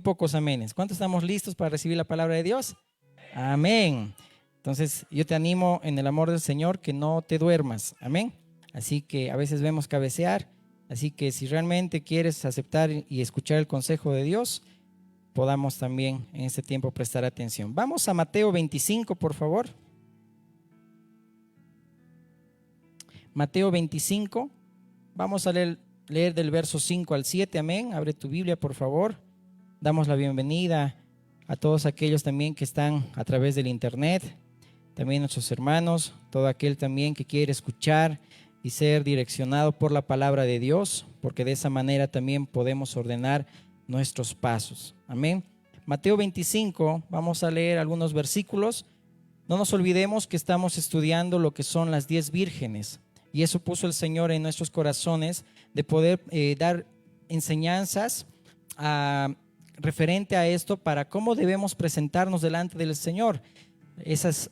Pocos amenes. ¿Cuántos estamos listos para recibir la palabra de Dios? Amén. Entonces yo te animo en el amor del Señor que no te duermas. Amén. Así que a veces vemos cabecear. Así que si realmente quieres aceptar y escuchar el consejo de Dios, podamos también en este tiempo prestar atención. Vamos a Mateo 25, por favor. Mateo 25. Vamos a leer del verso 5 al 7. Amén. Abre tu Biblia, por favor. Damos la bienvenida a todos aquellos también que están a través del internet, también nuestros hermanos, todo aquel también que quiere escuchar y ser direccionado por la palabra de Dios, porque de esa manera también podemos ordenar nuestros pasos. Amén. Mateo 25, vamos a leer algunos versículos. No nos olvidemos que estamos estudiando lo que son las 10 vírgenes, y eso puso el Señor en nuestros corazones de poder dar enseñanzas referente a esto para cómo debemos presentarnos delante del Señor. Esas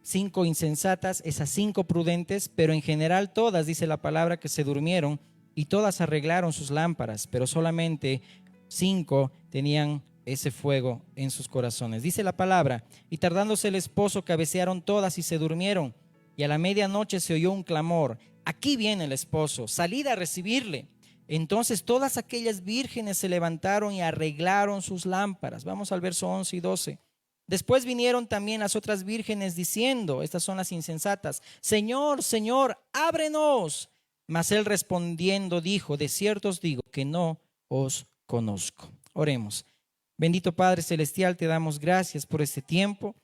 5 insensatas, esas 5 prudentes, pero en general todas, dice la palabra, que se durmieron y todas arreglaron sus lámparas, pero solamente 5 tenían ese fuego en sus corazones. Dice la palabra: y tardándose el esposo, cabecearon todas y se durmieron, y a la medianoche se oyó un clamor: aquí viene el esposo, salid a recibirle. Entonces todas aquellas vírgenes se levantaron y arreglaron sus lámparas. Vamos al verso 11 y 12. Después vinieron también las otras vírgenes diciendo, estas son las insensatas: Señor, Señor, ábrenos. Mas él respondiendo dijo: de cierto os digo que no os conozco. Oremos. Bendito Padre Celestial, te damos gracias por este tiempo.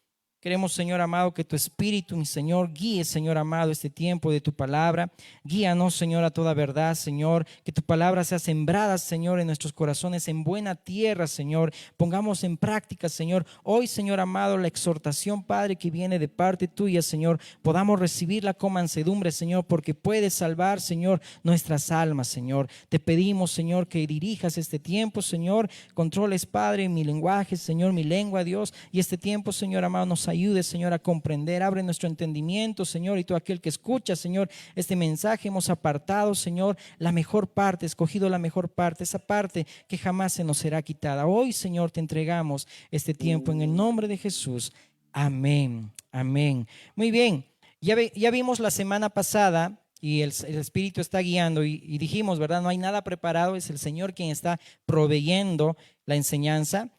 Queremos, Señor amado, que tu Espíritu, mi Señor, guíe, Señor amado, este tiempo de tu palabra. Guíanos, Señor, a toda verdad, Señor. Que tu palabra sea sembrada, Señor, en nuestros corazones, en buena tierra, Señor. Pongamos en práctica, Señor, hoy, Señor amado, la exhortación, Padre, que viene de parte tuya, Señor. Podamos recibirla con mansedumbre, Señor, porque puedes salvar, Señor, nuestras almas, Señor. Te pedimos, Señor, que dirijas este tiempo, Señor. Controles, Padre, mi lenguaje, Señor, mi lengua, Dios. Y este tiempo, Señor amado, nos ayude, Señor, a comprender. Abre nuestro entendimiento, Señor, y todo aquel que escucha, Señor, este mensaje. Hemos apartado, Señor, la mejor parte, escogido la mejor parte, esa parte que jamás se nos será quitada. Hoy, Señor, te entregamos este tiempo en el nombre de Jesús. Amén, amén. Muy bien, ya vimos la semana pasada y el Espíritu está guiando y dijimos, ¿verdad? No hay nada preparado, es el Señor quien está proveyendo la enseñanza.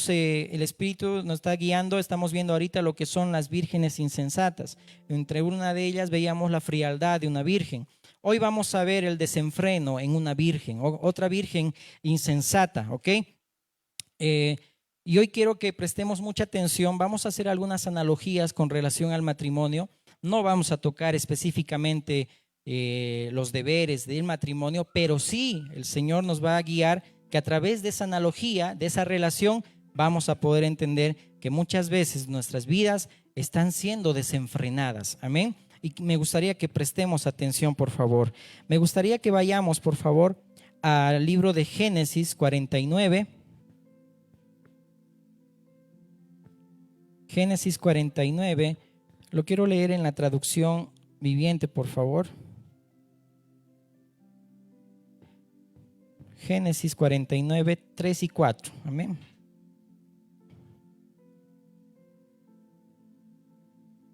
El Espíritu nos está guiando, estamos viendo ahorita lo que son las vírgenes insensatas. Entre una de ellas veíamos la frialdad de una virgen. Hoy vamos a ver el desenfreno en una virgen, otra virgen insensata, ¿ok? Y hoy quiero que prestemos mucha atención. Vamos a hacer algunas analogías con relación al matrimonio. No vamos a tocar específicamente los deberes del matrimonio, pero sí el Señor nos va a guiar que a través de esa analogía, de esa relación, vamos a poder entender que muchas veces nuestras vidas están siendo desenfrenadas. Amén. Y me gustaría que prestemos atención, por favor. Me gustaría que vayamos, por favor, al libro de Génesis 49. Génesis 49. Lo quiero leer en la traducción viviente, por favor. Génesis 49, 3 y 4. Amén.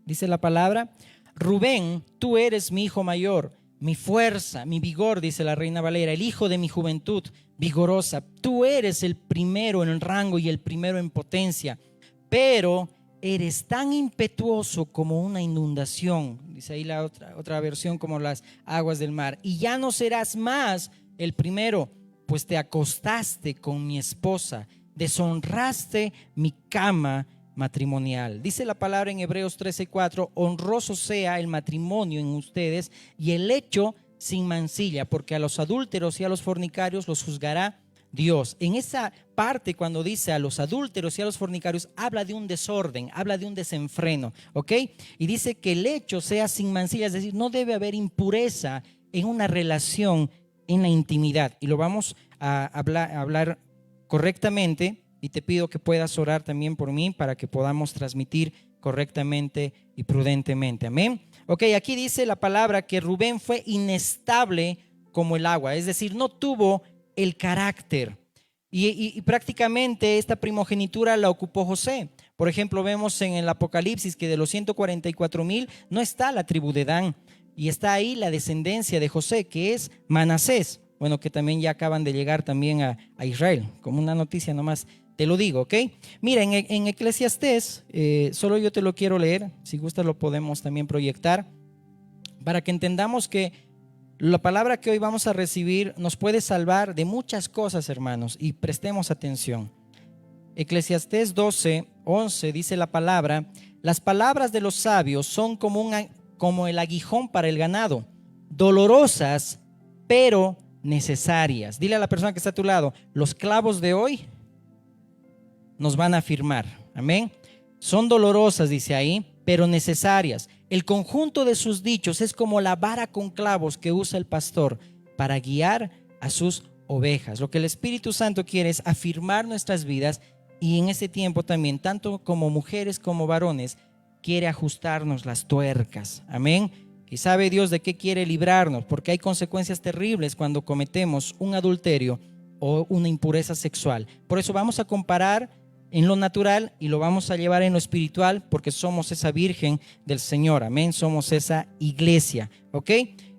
Dice la palabra: Rubén, tú eres mi hijo mayor, mi fuerza, mi vigor, dice la Reina Valera, el hijo de mi juventud vigorosa. Tú eres el primero en rango y el primero en potencia, pero eres tan impetuoso como una inundación. Dice ahí la otra versión, como las aguas del mar. Y ya no serás más el primero, pues te acostaste con mi esposa, deshonraste mi cama matrimonial. Dice la palabra en Hebreos 13:4: honroso sea el matrimonio en ustedes y el hecho sin mancilla, porque a los adúlteros y a los fornicarios los juzgará Dios. En esa parte, cuando dice a los adúlteros y a los fornicarios, habla de un desorden, habla de un desenfreno, ¿ok? Y dice que el hecho sea sin mancilla, es decir, no debe haber impureza en una relación en la intimidad. Y lo vamos a hablar correctamente, y te pido que puedas orar también por mí para que podamos transmitir correctamente y prudentemente. Amén. Ok, aquí dice la palabra que Rubén fue inestable como el agua, es decir, no tuvo el carácter. Y prácticamente esta primogenitura la ocupó José. Por ejemplo, vemos en el Apocalipsis que de los 144,000 no está la tribu de Dan, y está ahí la descendencia de José, que es Manasés. Bueno, que también ya acaban de llegar también a Israel. Como una noticia nomás te lo digo, ¿ok? Mira, en Eclesiastés, solo yo te lo quiero leer, si gusta lo podemos también proyectar, para que entendamos que la palabra que hoy vamos a recibir nos puede salvar de muchas cosas, hermanos, y prestemos atención. Eclesiastés 12:11 dice la palabra: las palabras de los sabios son como el aguijón para el ganado, dolorosas pero necesarias. Dile a la persona que está a tu lado: los clavos de hoy nos van a afirmar, amén. Son dolorosas, dice ahí, pero necesarias. El conjunto de sus dichos es como la vara con clavos que usa el pastor para guiar a sus ovejas. Lo que el Espíritu Santo quiere es afirmar nuestras vidas, y en ese tiempo también, tanto como mujeres como varones, quiere ajustarnos las tuercas, amén. Y sabe Dios de qué quiere librarnos, porque hay consecuencias terribles cuando cometemos un adulterio o una impureza sexual. Por eso vamos a comparar en lo natural y lo vamos a llevar en lo espiritual, porque somos esa virgen del Señor, amén. Somos esa iglesia, ¿ok?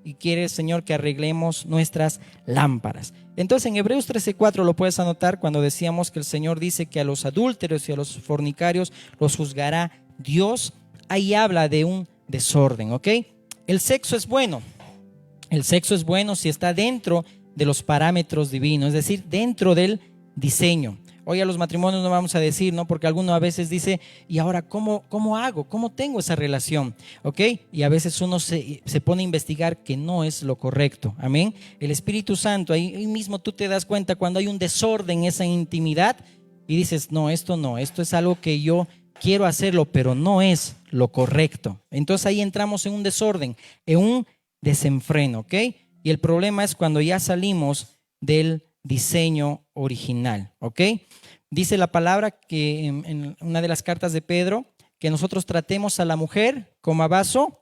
Y quiere el Señor que arreglemos nuestras lámparas. Entonces en Hebreos 13:4 lo puedes anotar, cuando decíamos que el Señor dice que a los adúlteros y a los fornicarios los juzgará Dios. Ahí habla de un desorden, ¿ok? El sexo es bueno. El sexo es bueno si está dentro de los parámetros divinos, es decir, dentro del diseño. Hoy a los matrimonios no vamos a decir, ¿no? Porque alguno a veces dice: ¿y ahora cómo hago? ¿Cómo tengo esa relación? ¿Ok? Y a veces uno se pone a investigar que no es lo correcto. Amén. El Espíritu Santo, ahí mismo tú te das cuenta cuando hay un desorden en esa intimidad y dices: no, esto es algo que yo quiero hacerlo, pero no es lo correcto. Entonces ahí entramos en un desorden, en un desenfreno, ¿ok? Y el problema es cuando ya salimos del diseño original, ¿ok? Dice la palabra que en una de las cartas de Pedro, que nosotros tratemos a la mujer como a vaso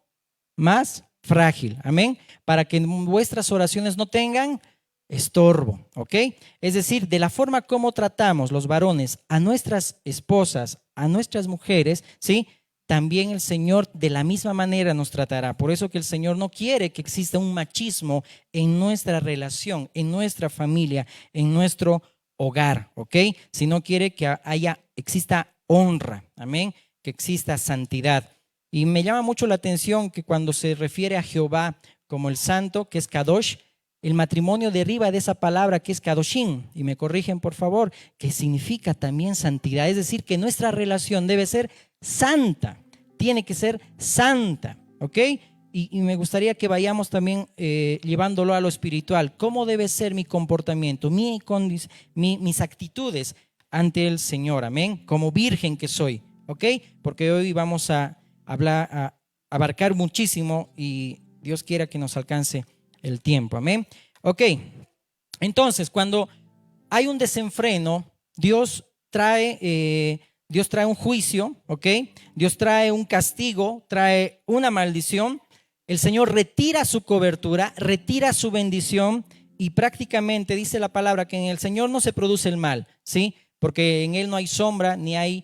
más frágil, amén, para que vuestras oraciones no tengan estorbo, ¿ok? Es decir, de la forma como tratamos los varones a nuestras esposas, a nuestras mujeres, ¿sí?, también el Señor de la misma manera nos tratará. Por eso que el Señor no quiere que exista un machismo en nuestra relación, en nuestra familia, en nuestro hogar, ¿ok? Sino quiere que exista honra, amén, que exista santidad. Y me llama mucho la atención que cuando se refiere a Jehová como el santo, que es Kadosh, el matrimonio deriva de esa palabra que es Kadoshim, y me corrigen por favor, que significa también santidad. Es decir, que nuestra relación debe ser santa, tiene que ser santa, ¿ok? Y me gustaría que vayamos también llevándolo a lo espiritual. ¿Cómo debe ser mi comportamiento, mis actitudes ante el Señor, amén? Como virgen que soy, ¿ok? Porque hoy vamos a abarcar muchísimo y Dios quiera que nos alcance el tiempo, amén. Ok, entonces cuando hay un desenfreno, Dios trae un juicio, ¿ok? Dios trae un castigo, trae una maldición. El Señor retira su cobertura, retira su bendición, y prácticamente dice la palabra que en el Señor no se produce el mal, ¿sí? Porque en Él no hay sombra ni hay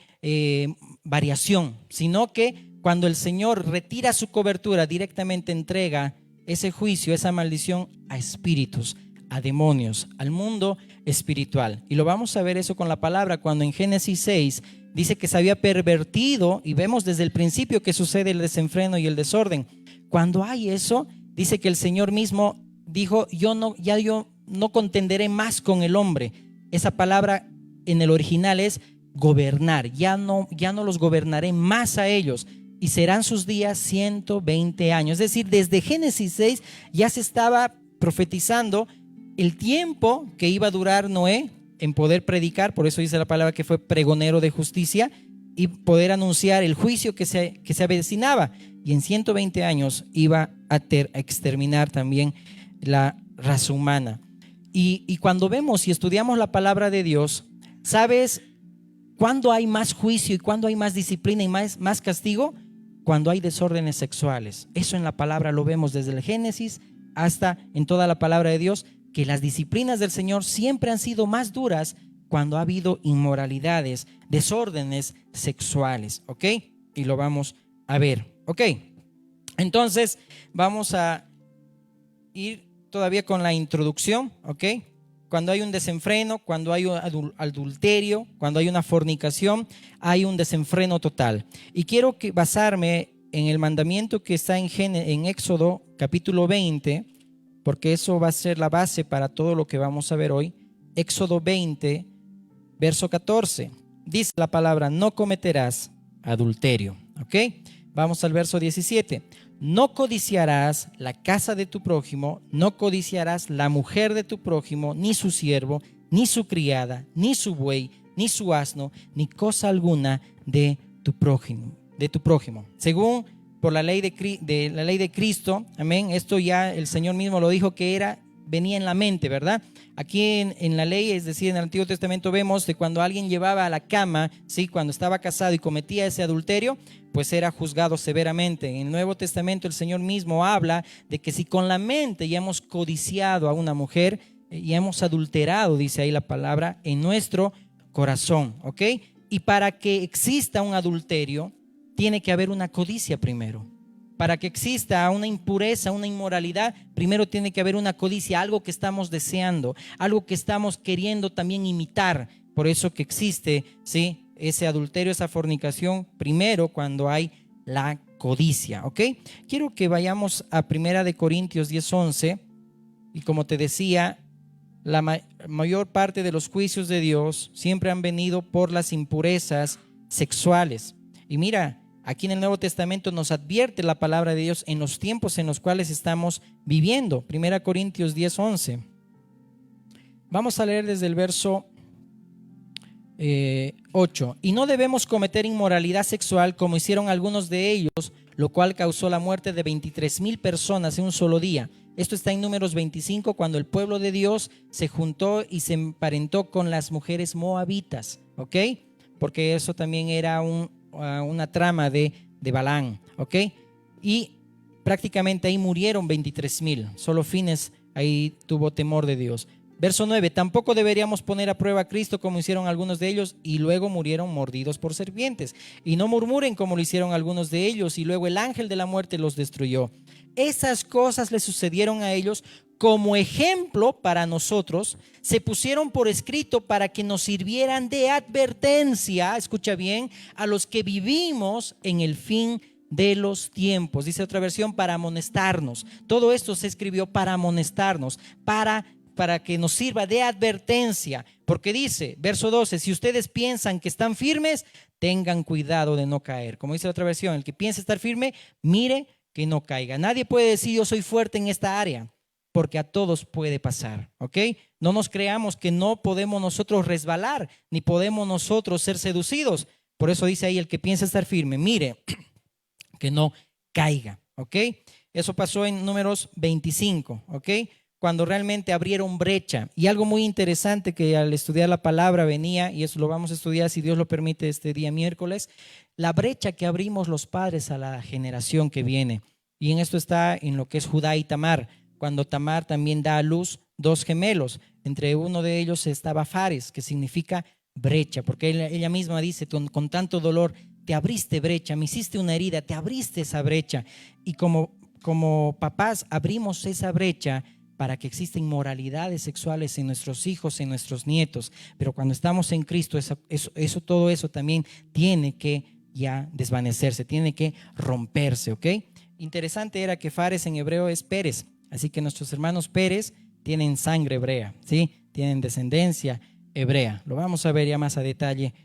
variación, sino que cuando el Señor retira su cobertura, directamente entrega ese juicio, esa maldición a espíritus, a demonios, al mundo espiritual. Y lo vamos a ver eso con la palabra cuando en Génesis 6 dice que se había pervertido, y vemos desde el principio que sucede el desenfreno y el desorden. Cuando hay eso, dice que el Señor mismo dijo: yo no contenderé más con el hombre. Esa palabra en el original es gobernar. Ya no los gobernaré más a ellos, y serán sus días 120 años. Es decir, desde Génesis 6 ya se estaba profetizando el tiempo que iba a durar Noé en poder predicar. Por eso dice la palabra que fue pregonero de justicia, y poder anunciar el juicio que se avecinaba. Y en 120 años iba a exterminar también la raza humana. Y cuando vemos y estudiamos la palabra de Dios, ¿sabes cuándo hay más juicio y cuándo hay más disciplina y más castigo? Cuando hay desórdenes sexuales. Eso en la palabra lo vemos desde el Génesis hasta en toda la palabra de Dios, que las disciplinas del Señor siempre han sido más duras cuando ha habido inmoralidades, desórdenes sexuales, ¿ok? Y lo vamos a ver, ¿ok? Entonces vamos a ir todavía con la introducción, ¿ok? Cuando hay un desenfreno, cuando hay un adulterio, cuando hay una fornicación, hay un desenfreno total. Y quiero basarme en el mandamiento que está en Éxodo capítulo 20, porque eso va a ser la base para todo lo que vamos a ver hoy. Éxodo 20, verso 14. Dice la palabra: no cometerás adulterio, ¿ok? Vamos al verso 17. No codiciarás la casa de tu prójimo, no codiciarás la mujer de tu prójimo, ni su siervo, ni su criada, ni su buey, ni su asno, ni cosa alguna de tu prójimo. Según por la ley de Cristo, amén. Esto ya el Señor mismo lo dijo que venía en la mente, ¿verdad? Aquí en la ley, es decir, en el Antiguo Testamento vemos de cuando alguien llevaba a la cama, ¿sí? Cuando estaba casado y cometía ese adulterio, pues era juzgado severamente. En el Nuevo Testamento el Señor mismo habla de que si con la mente ya hemos codiciado a una mujer, ya hemos adulterado, dice ahí la palabra, en nuestro corazón, ¿ok? Y para que exista un adulterio, tiene que haber una codicia primero. Para que exista una impureza, una inmoralidad, primero tiene que haber una codicia, algo que estamos deseando, algo que estamos queriendo también imitar. Por eso que existe, ¿sí?, ese adulterio, esa fornicación, primero cuando hay la codicia, ¿ok? Quiero que vayamos a 1 Corintios 10:11, y como te decía, la mayor parte de los juicios de Dios siempre han venido por las impurezas sexuales. Y mira, aquí en el Nuevo Testamento nos advierte la palabra de Dios en los tiempos en los cuales estamos viviendo. 1 Corintios 10:11. Vamos a leer desde el verso 8. Y no debemos cometer inmoralidad sexual como hicieron algunos de ellos, lo cual causó la muerte de 23,000 personas en un solo día. Esto está en Números 25, cuando el pueblo de Dios se juntó y se emparentó con las mujeres moabitas, ¿ok? Porque eso también era una trama de Balaam, ¿ok? Y prácticamente ahí murieron 23,000, solo Fines ahí tuvo temor de Dios. Verso 9, tampoco deberíamos poner a prueba a Cristo como hicieron algunos de ellos y luego murieron mordidos por serpientes. Y no murmuren como lo hicieron algunos de ellos y luego el ángel de la muerte los destruyó. Esas cosas le sucedieron a ellos como ejemplo para nosotros, se pusieron por escrito para que nos sirvieran de advertencia, escucha bien, a los que vivimos en el fin de los tiempos. Dice otra versión, para amonestarnos. Todo esto se escribió para amonestarnos, para que nos sirva de advertencia, porque dice, verso 12, si ustedes piensan que están firmes, tengan cuidado de no caer. Como dice otra versión, el que piensa estar firme, mire que no caiga. Nadie puede decir yo soy fuerte en esta área, porque a todos puede pasar, ¿ok? No nos creamos que no podemos nosotros resbalar, ni podemos nosotros ser seducidos. Por eso dice ahí, el que piensa estar firme, mire que no caiga, ¿ok? Eso pasó en Números 25, ¿ok? Cuando realmente abrieron brecha. Y algo muy interesante que al estudiar la palabra venía, y eso lo vamos a estudiar si Dios lo permite este día miércoles, la brecha que abrimos los padres a la generación que viene. Y en esto está en lo que es Judá y Tamar, cuando Tamar también da a luz 2 gemelos. Entre uno de ellos estaba Fares, que significa brecha, porque ella misma dice, con tanto dolor, te abriste brecha, me hiciste una herida, te abriste esa brecha. Y como papás abrimos esa brecha para que existan inmoralidades sexuales en nuestros hijos, en nuestros nietos. Pero cuando estamos en Cristo, todo eso también tiene que ya desvanecerse, tiene que romperse, ¿ok? Interesante era que Fares en hebreo es Pérez, así que nuestros hermanos Pérez tienen sangre hebrea, ¿sí? Tienen descendencia hebrea. Lo vamos a ver ya más a detalle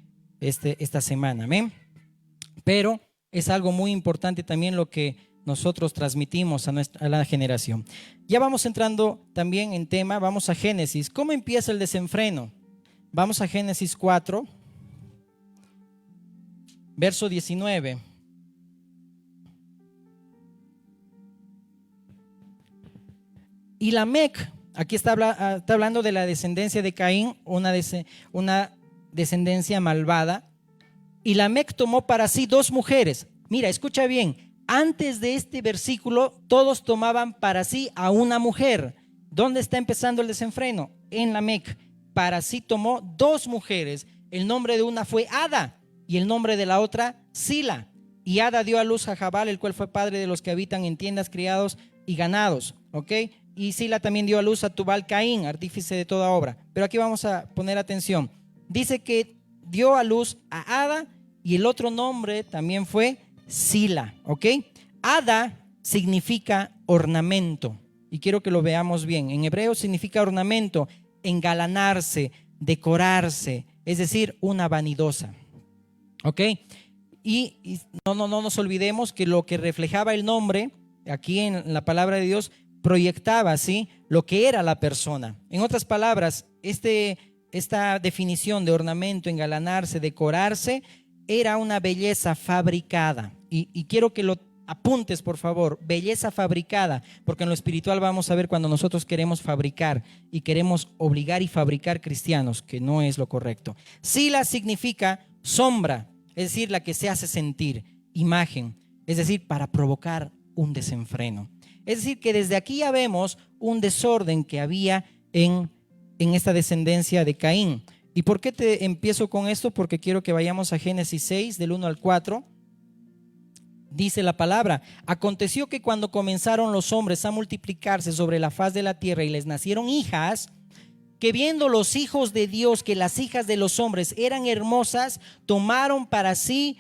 esta semana, amén. Pero es algo muy importante también lo que nosotros transmitimos a la generación. Ya vamos entrando también en tema, vamos a Génesis. ¿Cómo empieza el desenfreno? Vamos a Génesis 4, verso 19. Y Lamec, aquí está hablando de la descendencia de Caín, una descendencia malvada. Y Lamec tomó para sí 2 mujeres. Mira, escucha bien. Antes de este versículo, todos tomaban para sí a una mujer. ¿Dónde está empezando el desenfreno? En Lamec. para sí tomó dos mujeres. El nombre de una fue Ada y el nombre de la otra Sila. Y Ada dio a luz a Jabal, el cual fue padre de los que habitan en tiendas, criados y ganados. ¿Ok? Y Sila también dio a luz a Tubal Caín, artífice de toda obra. Pero aquí vamos a poner atención. Dice que dio a luz a Ada y el otro nombre también fue Sila. ¿Ok? Ada significa ornamento. Y quiero que lo veamos bien. En hebreo significa ornamento, engalanarse, decorarse, es decir, una vanidosa. ¿Ok? Y no nos olvidemos que lo que reflejaba el nombre, aquí en la palabra de Dios, proyectaba, ¿sí?, lo que era la persona. En otras palabras, esta definición de ornamento, engalanarse, decorarse, era una belleza fabricada. Y quiero que lo apuntes, por favor, belleza fabricada, porque en lo espiritual vamos a ver cuando nosotros queremos fabricar y queremos obligar y fabricar cristianos, que no es lo correcto. Sila significa sombra, es decir, la que se hace sentir, imagen, es decir, para provocar un desenfreno. Es decir, que desde aquí ya vemos un desorden que había en esta descendencia de Caín. ¿Y por qué te empiezo con esto? Porque quiero que vayamos a Génesis 6, del 1 al 4. Dice la palabra: aconteció que cuando comenzaron los hombres a multiplicarse sobre la faz de la tierra y les nacieron hijas, que viendo los hijos de Dios que las hijas de los hombres eran hermosas, tomaron para sí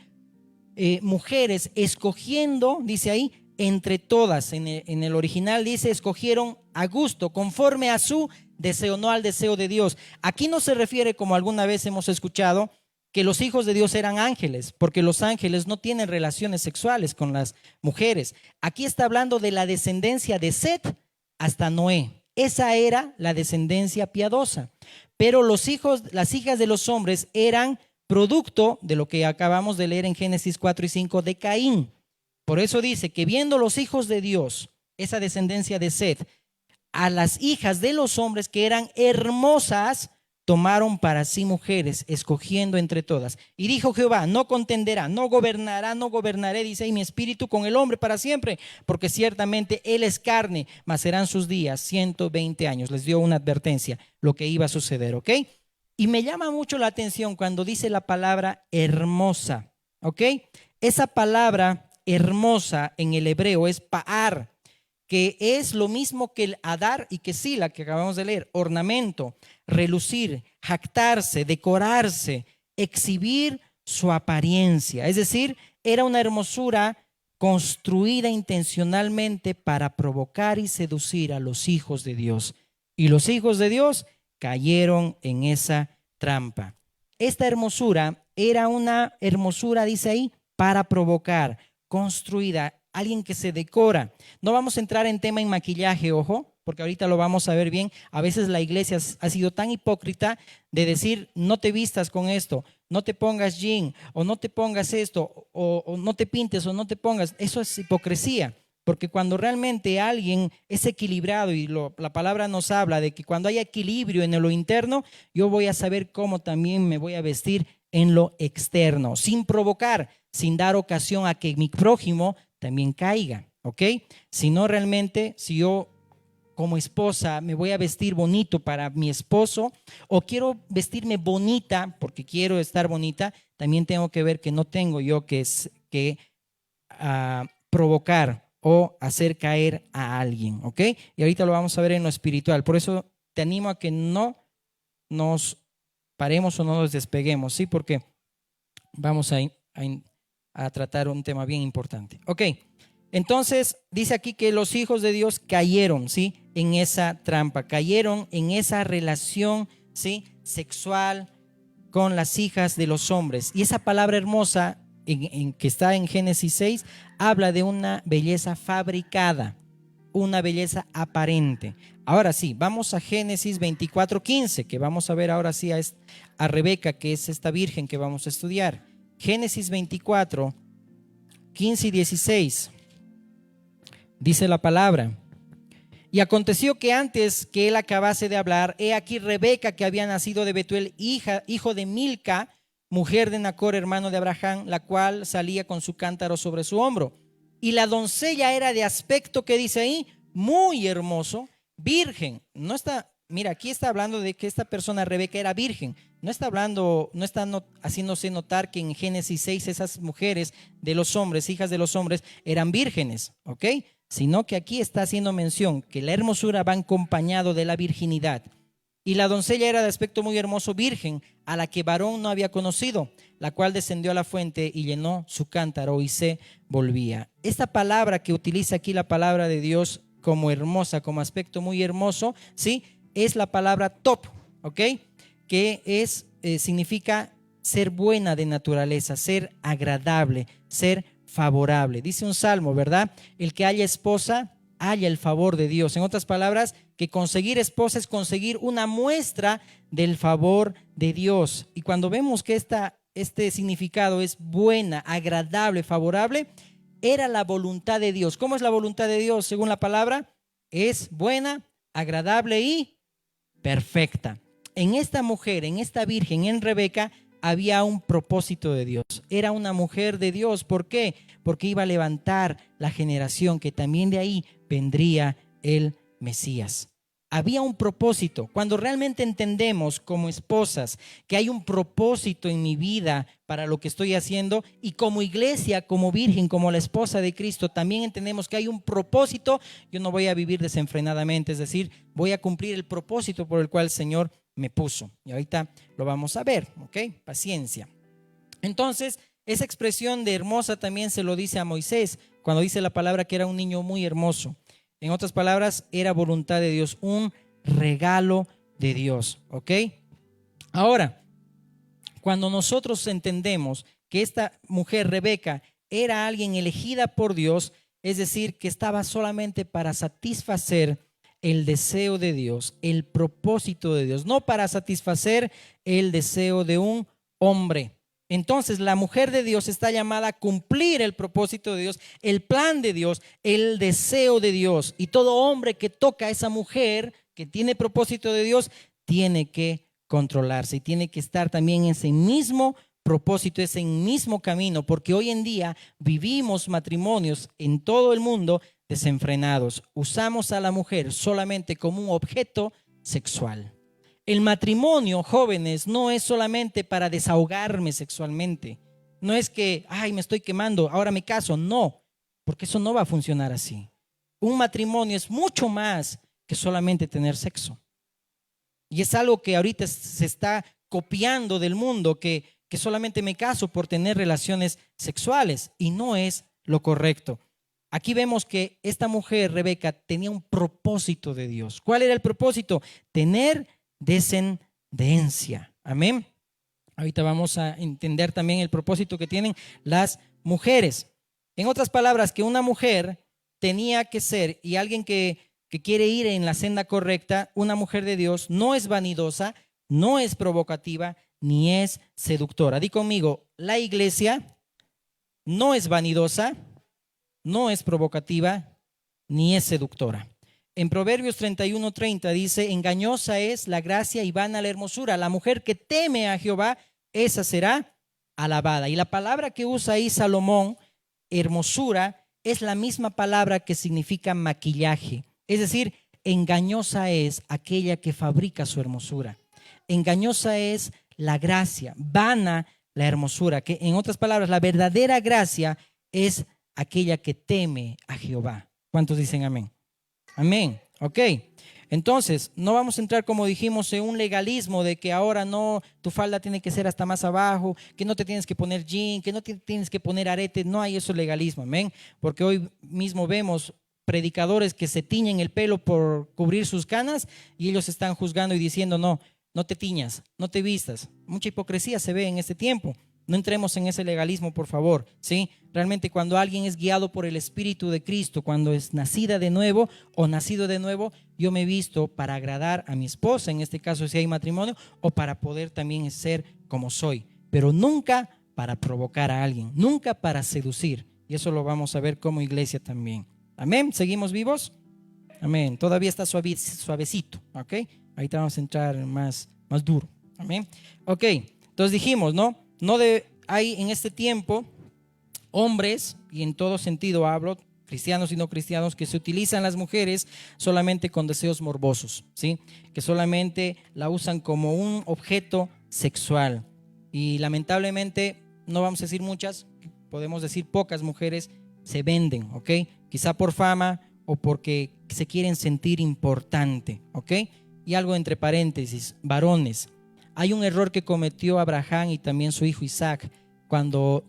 mujeres, escogiendo, dice ahí, entre todas. En el original dice escogieron a gusto, conforme a su deseo, no al deseo de Dios. Aquí no se refiere, como alguna vez hemos escuchado, que los hijos de Dios eran ángeles, porque los ángeles no tienen relaciones sexuales con las mujeres. Aquí está hablando de la descendencia de Set hasta Noé. Esa era la descendencia piadosa. Pero las hijas de los hombres eran producto de lo que acabamos de leer en Génesis 4 y 5 de Caín. Por eso dice que viendo los hijos de Dios, esa descendencia de Set, a las hijas de los hombres que eran hermosas, tomaron para sí mujeres, escogiendo entre todas. Y dijo Jehová: no contenderá, no gobernará, no gobernaré, dice ahí, mi espíritu con el hombre para siempre, porque ciertamente él es carne, mas serán sus días 120 años. Les dio una advertencia, lo que iba a suceder, ¿ok? Y me llama mucho la atención cuando dice la palabra hermosa, ¿ok? Esa palabra hermosa en el hebreo es pa'ar, que es lo mismo que el adar y que sila, que acabamos de leer: ornamento, relucir, jactarse, decorarse, exhibir su apariencia. Es decir, era una hermosura construida intencionalmente para provocar y seducir a los hijos de Dios. Y los hijos de Dios cayeron en esa trampa. Esta hermosura era una hermosura, dice ahí, para provocar, construida, alguien que se decora. No vamos a entrar en tema en maquillaje, ojo, porque ahorita lo vamos a ver bien. A veces la iglesia ha sido tan hipócrita de decir: no te vistas con esto, no te pongas jean, o no te pongas esto, o no te pintes, o no te pongas. Eso es hipocresía, porque cuando realmente alguien es equilibrado, y la palabra nos habla de que cuando hay equilibrio en lo interno, yo voy a saber cómo también me voy a vestir en lo externo, sin provocar, sin dar ocasión a que mi prójimo también caiga, ¿ok? Si no, realmente, si yo como esposa me voy a vestir bonito para mi esposo, o quiero vestirme bonita porque quiero estar bonita, también tengo que ver que no tengo yo que provocar o hacer caer a alguien, ¿ok? Y ahorita lo vamos a ver en lo espiritual. Por eso te animo a que no nos paremos o no nos despeguemos, ¿sí? Porque vamos a tratar un tema bien importante. Ok, entonces dice aquí que los hijos de Dios cayeron, ¿sí?, en esa trampa, cayeron en esa relación, ¿sí?, sexual con las hijas de los hombres. Y esa palabra hermosa que está en Génesis 6 habla de una belleza fabricada, una belleza aparente. Ahora sí, vamos a Génesis 24:15, que vamos a ver ahora sí a Rebeca, que es esta virgen que vamos a estudiar. Génesis 24:15 y 16. Dice la palabra: y aconteció que antes que él acabase de hablar, he aquí Rebeca, que había nacido de Betuel, hijo de Milca, mujer de Nacor, hermano de Abraham, la cual salía con su cántaro sobre su hombro. Y la doncella era de aspecto, que dice ahí, muy hermoso, virgen. No está mira, aquí está hablando de que esta persona, Rebeca, era virgen. No está hablando, no está haciéndose notar que en Génesis 6 esas mujeres de los hombres, hijas de los hombres, eran vírgenes, ¿ok? Sino que aquí está haciendo mención que la hermosura va acompañado de la virginidad. Y la doncella era de aspecto muy hermoso, virgen, a la que varón no había conocido, la cual descendió a la fuente y llenó su cántaro y se volvía. Esta palabra que utiliza aquí la palabra de Dios como hermosa, como aspecto muy hermoso, ¿sí? Es la palabra top, ¿ok? Que es, significa ser buena de naturaleza, ser agradable, ser favorable. Dice un salmo, ¿verdad? El que haya esposa, haya el favor de Dios. En otras palabras, que conseguir esposa es conseguir una muestra del favor de Dios. Y cuando vemos que este significado es buena, agradable, favorable, era la voluntad de Dios. ¿Cómo es la voluntad de Dios? Según la palabra, es buena, agradable y perfecta. En esta mujer, en esta virgen, en Rebeca, había un propósito de Dios. Era una mujer de Dios. ¿Por qué? Porque iba a levantar la generación que también de ahí vendría el Mesías. Había un propósito. Cuando realmente entendemos como esposas que hay un propósito en mi vida para lo que estoy haciendo, y como iglesia, como virgen, como la esposa de Cristo, también entendemos que hay un propósito. Yo no voy a vivir desenfrenadamente, es decir, voy a cumplir el propósito por el cual el Señor me puso. Y ahorita lo vamos a ver, ¿ok? Paciencia. Entonces, esa expresión de hermosa también se lo dice a Moisés cuando dice la palabra que era un niño muy hermoso. En otras palabras, era voluntad de Dios, un regalo de Dios, ¿ok? Ahora, cuando nosotros entendemos que esta mujer, Rebeca, era alguien elegida por Dios, es decir, que estaba solamente para satisfacer el deseo de Dios, el propósito de Dios, no para satisfacer el deseo de un hombre. Entonces la mujer de Dios está llamada a cumplir el propósito de Dios, el plan de Dios, el deseo de Dios. Y todo hombre que toca a esa mujer que tiene propósito de Dios tiene que controlarse y tiene que estar también en ese mismo propósito, ese mismo camino, porque hoy en día vivimos matrimonios en todo el mundo desenfrenados. Usamos a la mujer solamente como un objeto sexual. El matrimonio, jóvenes, no es solamente para desahogarme sexualmente. No es que, ay, me estoy quemando, ahora me caso. No, porque eso no va a funcionar así. Un matrimonio es mucho más que solamente tener sexo. Y es algo que ahorita se está copiando del mundo, que solamente me caso por tener relaciones sexuales, y no es lo correcto. Aquí vemos que esta mujer, Rebeca, tenía un propósito de Dios. ¿Cuál era el propósito? Tener descendencia. Amén. Ahorita vamos a entender también el propósito que tienen las mujeres. En otras palabras, que una mujer tenía que ser, y alguien que quiere ir en la senda correcta, una mujer de Dios no es vanidosa, no es provocativa, ni es seductora. Di conmigo, la iglesia no es vanidosa, no es provocativa, ni es seductora. En Proverbios 31:30 dice, engañosa es la gracia y vana la hermosura. La mujer que teme a Jehová, esa será alabada. Y la palabra que usa ahí Salomón, hermosura, es la misma palabra que significa maquillaje. Es decir, engañosa es aquella que fabrica su hermosura. Engañosa es la gracia, vana la hermosura. Que en otras palabras, la verdadera gracia es aquella que teme a Jehová. ¿Cuántos dicen amén? Amén. Ok. Entonces, no vamos a entrar, como dijimos, en un legalismo de que ahora no, tu falda tiene que ser hasta más abajo, que no te tienes que poner jean, que no te tienes que poner arete. No hay eso legalismo, amén. Porque hoy mismo vemos predicadores que se tiñen el pelo por cubrir sus canas y ellos están juzgando y diciendo, no, no te tiñas, no te vistas. Mucha hipocresía se ve en este tiempo. No entremos en ese legalismo, por favor, ¿sí? Realmente cuando alguien es guiado por el Espíritu de Cristo, cuando es nacida de nuevo o nacido de nuevo, yo me he visto para agradar a mi esposa, en este caso si hay matrimonio, o para poder también ser como soy, pero nunca para provocar a alguien, nunca para seducir. Y eso lo vamos a ver como iglesia también. Amén, ¿seguimos vivos? Amén, todavía está suavecito, ¿ok? Ahorita vamos a entrar más duro. Amén. Ok, entonces dijimos, hay en este tiempo hombres, y en todo sentido hablo, cristianos y no cristianos, que se utilizan las mujeres solamente con deseos morbosos, ¿sí? Que solamente la usan como un objeto sexual. Y lamentablemente, no vamos a decir muchas, podemos decir pocas mujeres se venden, ¿ok? Quizá por fama o porque se quieren sentir importante, ¿ok? Y algo entre paréntesis, varones. Hay un error que cometió Abraham y también su hijo Isaac cuando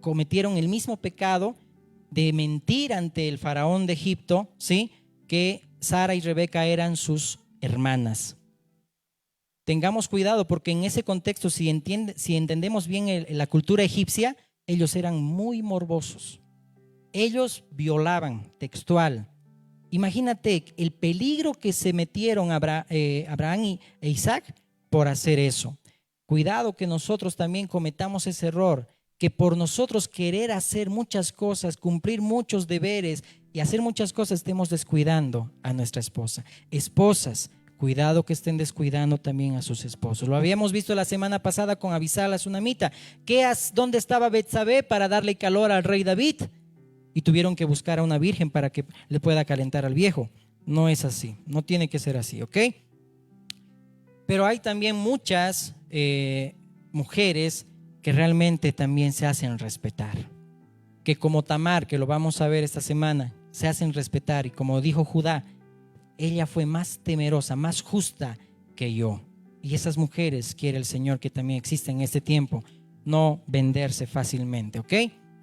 cometieron el mismo pecado de mentir ante el faraón de Egipto, ¿sí? Que Sara y Rebeca eran sus hermanas. Tengamos cuidado porque en ese contexto, si entendemos bien la cultura egipcia, ellos eran muy morbosos. Ellos violaban, textual. Imagínate el peligro que se metieron Abraham e Isaac por hacer eso. Cuidado que nosotros también cometamos ese error, que por nosotros querer hacer muchas cosas, cumplir muchos deberes y hacer muchas cosas, estemos descuidando a nuestra esposa. Esposas, cuidado que estén descuidando también a sus esposos. Lo habíamos visto la semana pasada con Abisag la sunamita. ¿Dónde estaba Betsabé para darle calor al rey David? Y tuvieron que buscar a una virgen para que le pueda calentar al viejo. No es así, no tiene que ser así, ¿ok? Pero hay también muchas mujeres que realmente también se hacen respetar. Que como Tamar, que lo vamos a ver esta semana, se hacen respetar. Y como dijo Judá, ella fue más temerosa, más justa que yo. Y esas mujeres quiere el Señor que también existen en este tiempo, no venderse fácilmente, ¿ok?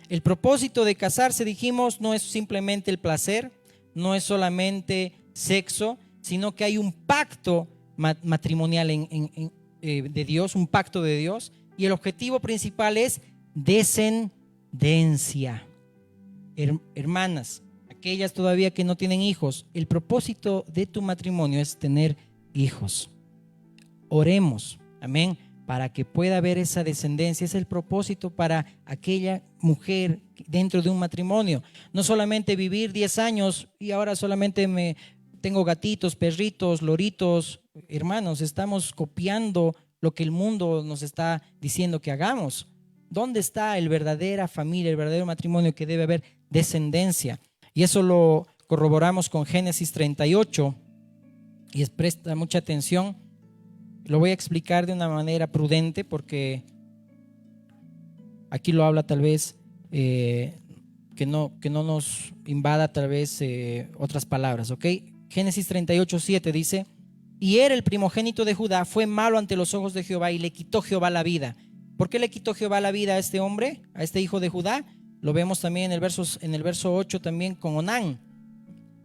El propósito de casarse, dijimos, no es simplemente el placer, no es solamente sexo, sino que hay un pacto matrimonial de Dios, un pacto de Dios, y el objetivo principal es descendencia. Hermanas, aquellas todavía que no tienen hijos, el propósito de tu matrimonio es tener hijos. Oremos, amén, para que pueda haber esa descendencia. Es el propósito para aquella mujer dentro de un matrimonio. No solamente vivir 10 años y ahora solamente tengo gatitos, perritos, loritos. Hermanos, estamos copiando lo que el mundo nos está diciendo que hagamos. ¿Dónde está la verdadera familia, el verdadero matrimonio? Que debe haber descendencia. Y eso lo corroboramos con Génesis 38. Y presta mucha atención. Lo voy a explicar de una manera prudente porque aquí lo habla tal vez que no nos invada tal vez otras palabras, ¿ok? Génesis 38:7 dice: y el primogénito de Judá fue malo ante los ojos de Jehová y le quitó Jehová la vida. ¿Por qué le quitó Jehová la vida a este hombre, a este hijo de Judá? Lo vemos también en el verso 8 también con Onán.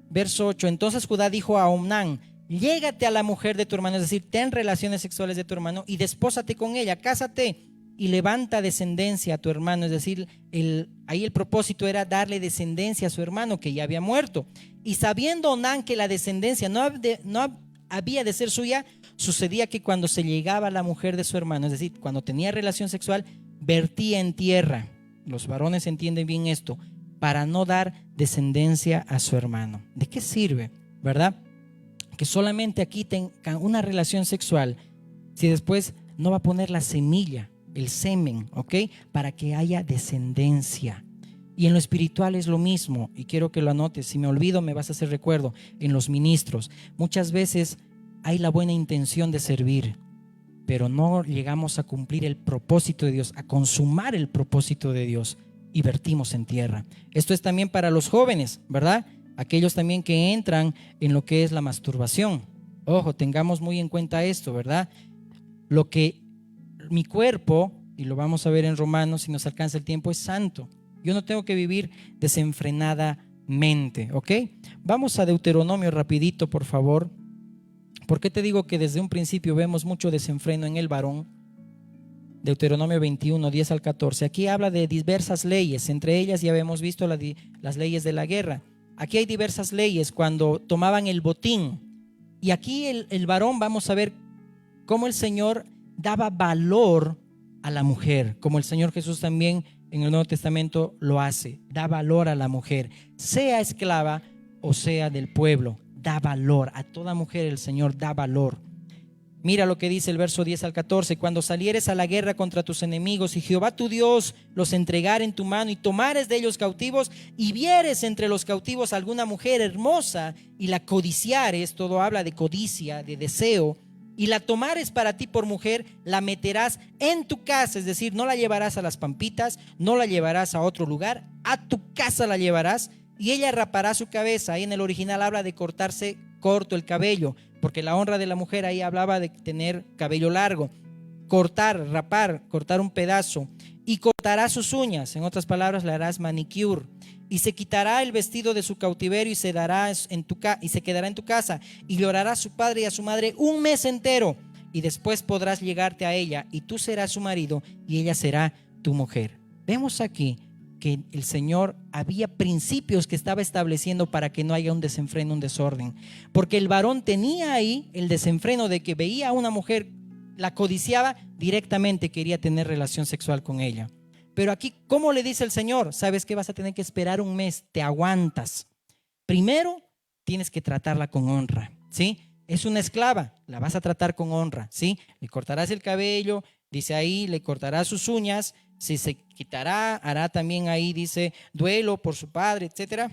Verso 8: entonces Judá dijo a Onán: llégate a la mujer de tu hermano, es decir, ten relaciones sexuales de tu hermano y despósate con ella, cásate y levanta descendencia a tu hermano. Es decir, ahí el propósito era darle descendencia a su hermano que ya había muerto. Y sabiendo Onán que la descendencia no había de ser suya, sucedía que cuando se llegaba a la mujer de su hermano, es decir, cuando tenía relación sexual, vertía en tierra. Los varones entienden bien esto, para no dar descendencia a su hermano. ¿De qué sirve, verdad? Que solamente aquí tengan una relación sexual, si después no va a poner la semilla, el semen, ¿ok? Para que haya descendencia. Y en lo espiritual es lo mismo, y quiero que lo anotes. Si me olvido, me vas a hacer recuerdo. En los ministros, muchas veces hay la buena intención de servir, pero no llegamos a cumplir el propósito de Dios, a consumar el propósito de Dios, y vertimos en tierra. Esto es también para los jóvenes, ¿verdad? Aquellos también que entran en lo que es la masturbación. Ojo, tengamos muy en cuenta esto, ¿verdad? Lo que mi cuerpo, y lo vamos a ver en Romanos si nos alcanza el tiempo, es santo. Yo no tengo que vivir desenfrenadamente, ¿ok? Vamos a Deuteronomio rapidito, por favor. ¿Por qué te digo que desde un principio vemos mucho desenfreno en el varón? Deuteronomio 21, 10 al 14. Aquí habla de diversas leyes, entre ellas ya habíamos visto las leyes de la guerra. Aquí hay diversas leyes cuando tomaban el botín. Y aquí el varón, vamos a ver cómo el Señor daba valor a la mujer, como el Señor Jesús también en el Nuevo Testamento lo hace, da valor a la mujer, sea esclava o sea del pueblo, da valor a toda mujer. El Señor da valor. Mira lo que dice el verso 10 al 14. Cuando salieres a la guerra contra tus enemigos y Jehová tu Dios los entregare en tu mano y tomares de ellos cautivos y vieres entre los cautivos alguna mujer hermosa y la codiciares, todo habla de codicia, de deseo, y la tomares para ti por mujer, la meterás en tu casa, es decir, no la llevarás a las pampitas, no la llevarás a otro lugar, a tu casa la llevarás y ella rapará su cabeza. Ahí en el original habla de cortarse corto el cabello, porque la honra de la mujer ahí hablaba de tener cabello largo. Cortar, rapar, cortar un pedazo. Y cortará sus uñas, en otras palabras, le harás manicure. Y se quitará el vestido de su cautiverio y se quedará en tu casa. Y llorará a su padre y a su madre un mes entero. Y después podrás llegarte a ella, y tú serás su marido, y ella será tu mujer. Vemos aquí que el Señor había principios que estaba estableciendo para que no haya un desenfreno, un desorden. Porque el varón tenía ahí el desenfreno de que veía a una mujer, la codiciaba, directamente quería tener relación sexual con ella. Pero aquí, ¿cómo le dice el Señor? Sabes que vas a tener que esperar un mes, te aguantas. Primero, tienes que tratarla con honra, ¿sí? Es una esclava, la vas a tratar con honra, ¿sí? Le cortarás el cabello, dice ahí, le cortarás sus uñas. Si se quitará, hará también ahí, dice, duelo por su padre, etcétera.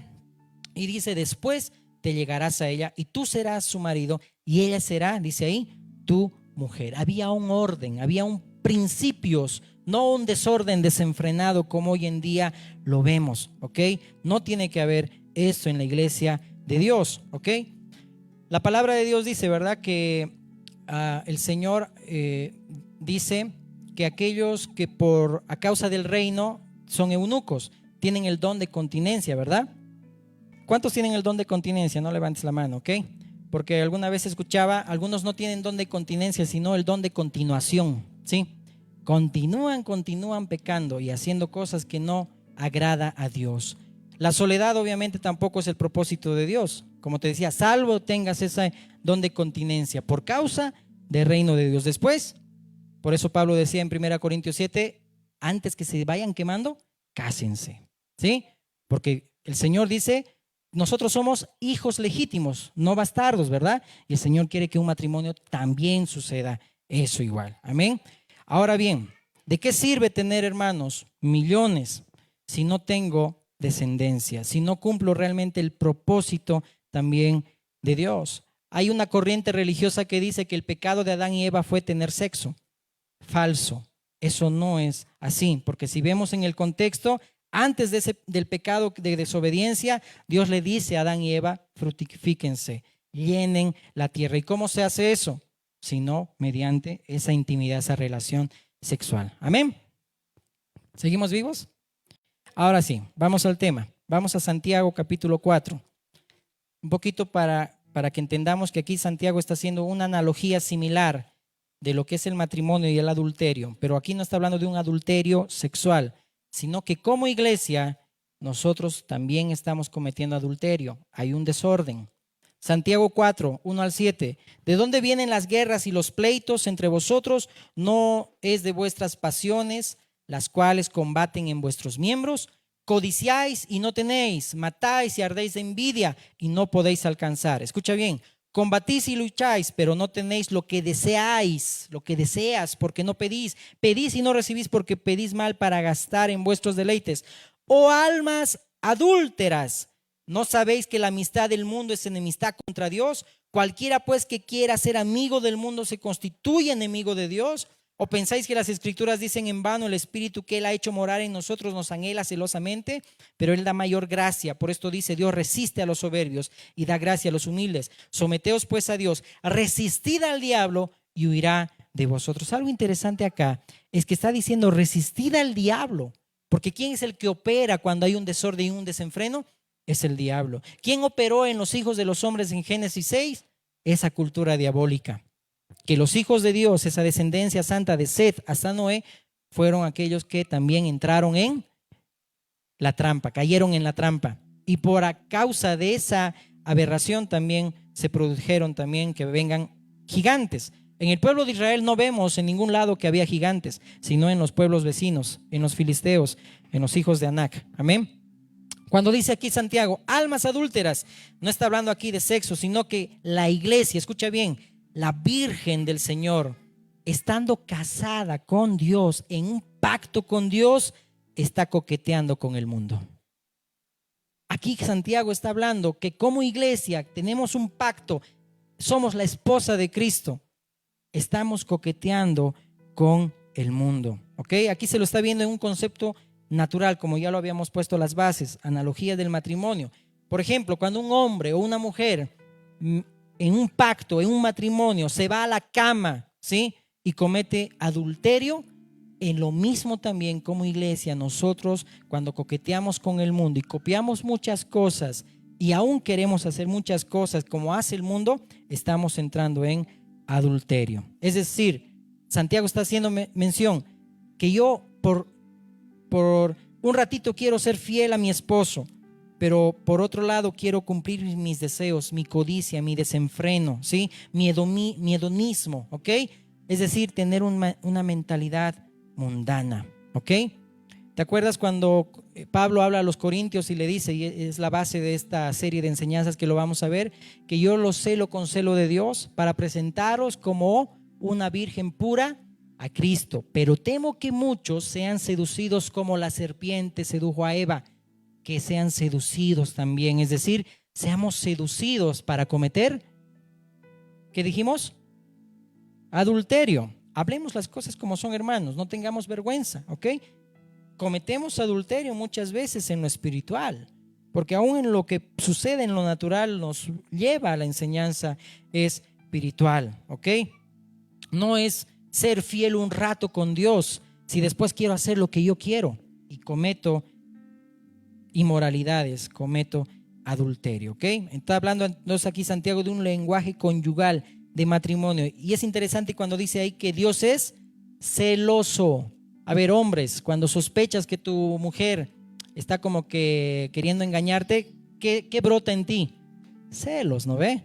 Y dice, después te llegarás a ella y tú serás su marido y ella será, dice ahí, tu mujer. Había un orden, había un principios, no un desorden desenfrenado como hoy en día lo vemos, ¿ok? No tiene que haber eso en la iglesia de Dios, ¿ok? La palabra de Dios dice, ¿verdad? Que el Señor dice que aquellos que a causa del reino son eunucos, tienen el don de continencia, ¿verdad? ¿Cuántos tienen el don de continencia? No levantes la mano, ¿ok? Porque alguna vez escuchaba, algunos no tienen don de continencia, sino el don de continuación, ¿sí? Continúan pecando y haciendo cosas que no agrada a Dios. La soledad obviamente tampoco es el propósito de Dios. Como te decía, salvo tengas ese don de continencia por causa del reino de Dios. Después, por eso Pablo decía en 1 Corintios 7, antes que se vayan quemando, cásense, ¿sí? Porque el Señor dice, nosotros somos hijos legítimos, no bastardos, ¿verdad? Y el Señor quiere que un matrimonio también suceda eso igual, amén. Ahora bien, ¿de qué sirve tener, hermanos, millones si no tengo descendencia, si no cumplo realmente el propósito también de Dios? Hay una corriente religiosa que dice que el pecado de Adán y Eva fue tener sexo. Falso, eso no es así, porque si vemos en el contexto, antes del pecado de desobediencia, Dios le dice a Adán y Eva, fructifíquense, llenen la tierra. ¿Y cómo se hace eso? Sino mediante esa intimidad, esa relación sexual. Amén. ¿Seguimos vivos? Ahora sí, vamos al tema. Vamos a Santiago capítulo 4. Un poquito para que entendamos que aquí Santiago está haciendo una analogía similar de lo que es el matrimonio y el adulterio, pero aquí no está hablando de un adulterio sexual, sino que como iglesia nosotros también estamos cometiendo adulterio. Hay un desorden. Santiago 4, 1 al 7. ¿De dónde vienen las guerras y los pleitos entre vosotros? ¿No es de vuestras pasiones, las cuales combaten en vuestros miembros? Codiciáis y no tenéis, matáis y ardéis de envidia y no podéis alcanzar. Escucha bien. Combatís y lucháis, pero no tenéis lo que deseáis, lo que deseas, porque no pedís. Pedís y no recibís porque pedís mal para gastar en vuestros deleites. Oh almas adúlteras, ¿no sabéis que la amistad del mundo es enemistad contra Dios? Cualquiera pues que quiera ser amigo del mundo se constituye enemigo de Dios. ¿O pensáis que las escrituras dicen en vano el Espíritu que Él ha hecho morar en nosotros nos anhela celosamente? Pero Él da mayor gracia. Por esto dice, Dios resiste a los soberbios y da gracia a los humildes. Someteos pues a Dios, resistid al diablo y huirá de vosotros. Algo interesante acá es que está diciendo resistid al diablo. Porque ¿quién es el que opera cuando hay un desorden y un desenfreno? Es el diablo. ¿Quién operó en los hijos de los hombres en Génesis 6? Esa cultura diabólica. Que los hijos de Dios, esa descendencia santa de Set hasta Noé, fueron aquellos que también entraron en la trampa, cayeron en la trampa. Y por causa de esa aberración también se produjeron también que vengan gigantes. En el pueblo de Israel no vemos en ningún lado que había gigantes, sino en los pueblos vecinos, en los filisteos, en los hijos de Anac. Amén. Cuando dice aquí Santiago, almas adúlteras, no está hablando aquí de sexo, sino que la iglesia, escucha bien, la Virgen del Señor, estando casada con Dios, en un pacto con Dios, está coqueteando con el mundo. Aquí Santiago está hablando que como iglesia tenemos un pacto, somos la esposa de Cristo, estamos coqueteando con el mundo. ¿Ok? Aquí se lo está viendo en un concepto natural, como ya lo habíamos puesto las bases, analogía del matrimonio. Por ejemplo, cuando un hombre o una mujer en un pacto, en un matrimonio, se va a la cama, ¿sí?, y comete adulterio, en lo mismo también como iglesia, nosotros cuando coqueteamos con el mundo y copiamos muchas cosas y aún queremos hacer muchas cosas como hace el mundo, estamos entrando en adulterio. Es decir, Santiago está haciendo mención que yo por un ratito quiero ser fiel a mi esposo, pero por otro lado quiero cumplir mis deseos, mi codicia, mi desenfreno, ¿sí?, mi hedonismo, ¿ok? Es decir, tener una mentalidad mundana, ¿ok? ¿Te acuerdas cuando Pablo habla a los corintios y le dice, y es la base de esta serie de enseñanzas que lo vamos a ver, que yo los celo con celo de Dios para presentaros como una virgen pura a Cristo, pero temo que muchos sean seducidos como la serpiente sedujo a Eva, que sean seducidos también, es decir, seamos seducidos para cometer, ¿qué dijimos? Adulterio. Hablemos las cosas como son, hermanos, no tengamos vergüenza, ¿ok? Cometemos adulterio muchas veces en lo espiritual, porque aún en lo que sucede en lo natural nos lleva a la enseñanza espiritual, ¿ok? No es ser fiel un rato con Dios si después quiero hacer lo que yo quiero y cometo inmoralidades, cometo adulterio, ¿ok? Está hablando entonces aquí Santiago de un lenguaje conyugal de matrimonio, y es interesante cuando dice ahí que Dios es celoso. A ver, hombres, cuando sospechas que tu mujer está como que queriendo engañarte, ¿qué brota en ti? Celos, ¿no ve?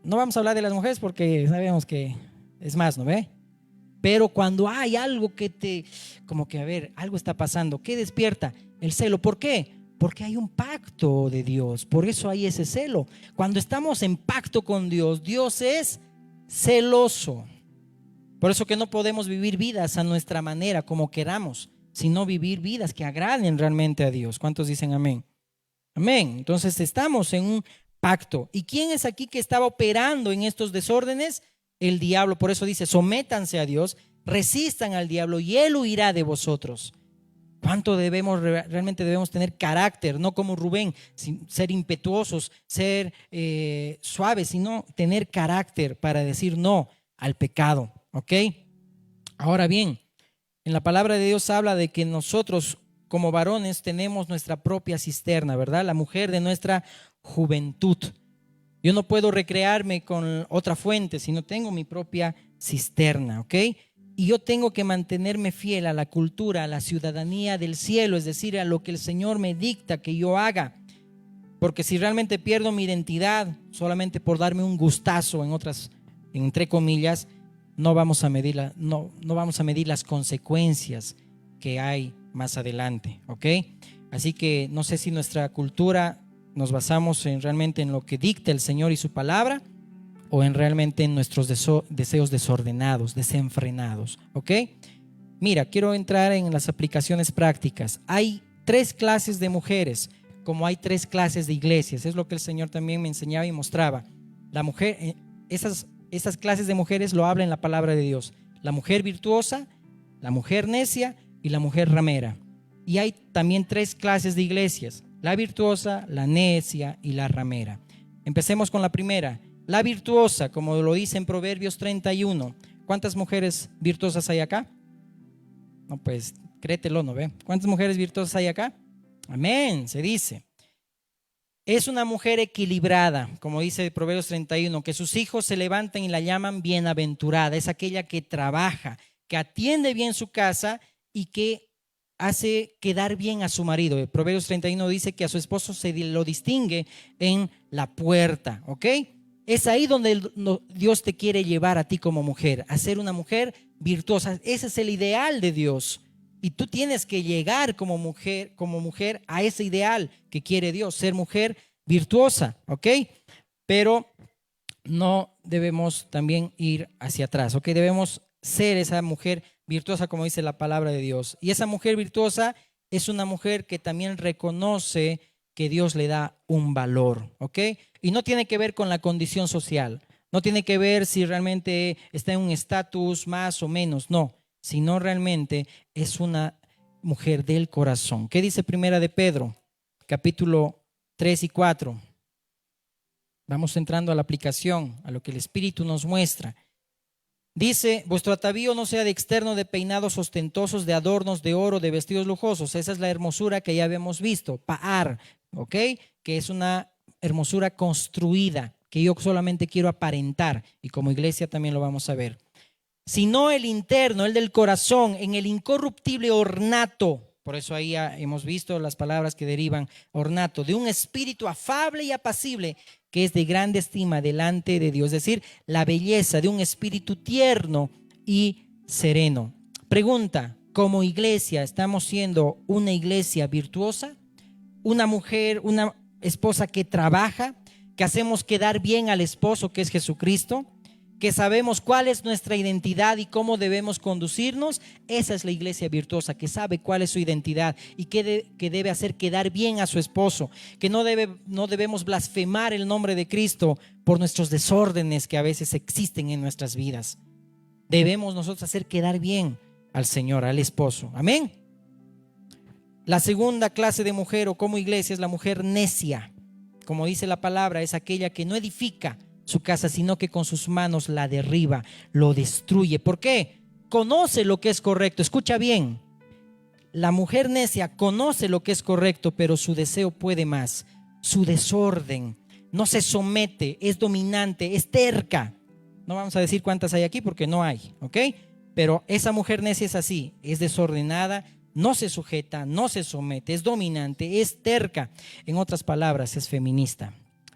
No vamos a hablar de las mujeres porque sabemos que es más, ¿no ve? Pero cuando hay algo que como que, a ver, algo está pasando, ¿qué despierta? El celo. ¿Por qué? Porque hay un pacto de Dios, por eso hay ese celo. Cuando estamos en pacto con Dios, Dios es celoso. Por eso que no podemos vivir vidas a nuestra manera, como queramos, sino vivir vidas que agraden realmente a Dios. ¿Cuántos dicen amén? Amén. Entonces estamos en un pacto. ¿Y quién es aquí que estaba operando en estos desórdenes? El diablo. Por eso dice, sométanse a Dios, resistan al diablo y él huirá de vosotros. ¿Cuánto realmente debemos tener carácter? No como Rubén, ser impetuosos, ser suaves, sino tener carácter para decir no al pecado, ¿ok? Ahora bien, en la palabra de Dios habla de que nosotros como varones tenemos nuestra propia cisterna, ¿verdad? La mujer de nuestra juventud. Yo no puedo recrearme con otra fuente, sino tengo mi propia cisterna, ¿ok? Y yo tengo que mantenerme fiel a la cultura, a la ciudadanía del cielo, es decir, a lo que el Señor me dicta que yo haga. Porque si realmente pierdo mi identidad solamente por darme un gustazo, entre comillas, no vamos a medir las consecuencias que hay más adelante, ¿ok? Así que no sé si nuestra cultura nos basamos realmente en lo que dicta el Señor y su palabra, o en realmente en nuestros deseos desordenados, desenfrenados, ¿ok? Mira, quiero entrar en las aplicaciones prácticas. Hay 3 clases de mujeres, como hay 3 clases de iglesias. Es lo que el Señor también me enseñaba y mostraba. La mujer, esas clases de mujeres lo habla en la palabra de Dios. La mujer virtuosa, la mujer necia y la mujer ramera. Y hay también 3 clases de iglesias: la virtuosa, la necia y la ramera. Empecemos con la primera. La virtuosa, como lo dice en Proverbios 31. ¿Cuántas mujeres virtuosas hay acá? No, pues créetelo, ¿no ve? ¿Cuántas mujeres virtuosas hay acá? Amén, se dice. Es una mujer equilibrada, como dice Proverbios 31, que sus hijos se levantan y la llaman bienaventurada. Es aquella que trabaja, que atiende bien su casa y que hace quedar bien a su marido. Proverbios 31 dice que a su esposo se lo distingue en la puerta, ¿ok? Es ahí donde Dios te quiere llevar a ti como mujer, a ser una mujer virtuosa. Ese es el ideal de Dios. Y tú tienes que llegar como mujer a ese ideal que quiere Dios, ser mujer virtuosa, ¿ok? Pero no debemos también ir hacia atrás, ¿ok? Debemos ser esa mujer virtuosa, como dice la palabra de Dios. Y esa mujer virtuosa es una mujer que también reconoce que Dios le da un valor, ¿ok? Y no tiene que ver con la condición social, no tiene que ver si realmente está en un estatus más o menos, no, sino realmente es una mujer del corazón. ¿Qué dice Primera de Pedro, capítulo 3 y 4? Vamos entrando a la aplicación, a lo que el Espíritu nos muestra. Dice, vuestro atavío no sea de externo, de peinados ostentosos, de adornos de oro, de vestidos lujosos. Esa es la hermosura que ya habíamos visto, Paar, ¿ok? Que es una hermosura construida, que yo solamente quiero aparentar, y como iglesia también lo vamos a ver. Sino el interno, el del corazón, en el incorruptible ornato. Por eso ahí hemos visto las palabras que derivan ornato, de un espíritu afable y apacible, que es de grande estima delante de Dios. Es decir, la belleza de un espíritu tierno y sereno. Pregunta, ¿como iglesia estamos siendo una iglesia virtuosa? Una mujer, una esposa que trabaja, que hacemos quedar bien al esposo, que es Jesucristo, que sabemos cuál es nuestra identidad y cómo debemos conducirnos. Esa es la iglesia virtuosa, que sabe cuál es su identidad y que debe hacer quedar bien a su esposo, que no debemos blasfemar el nombre de Cristo por nuestros desórdenes que a veces existen en nuestras vidas. Debemos nosotros hacer quedar bien al Señor, al esposo. Amén. La segunda clase de mujer o como iglesia es la mujer necia. Como dice la palabra, es aquella que no edifica su casa, sino que con sus manos la derriba, lo destruye. ¿Por qué? Conoce lo que es correcto. Escucha bien. La mujer necia conoce lo que es correcto, pero su deseo puede más. Su desorden, no se somete, es dominante, es terca. No vamos a decir cuántas hay aquí porque no hay, ¿ok? Pero esa mujer necia es así, es desordenada, no se sujeta, no se somete, es dominante, es terca. En otras palabras, es feminista.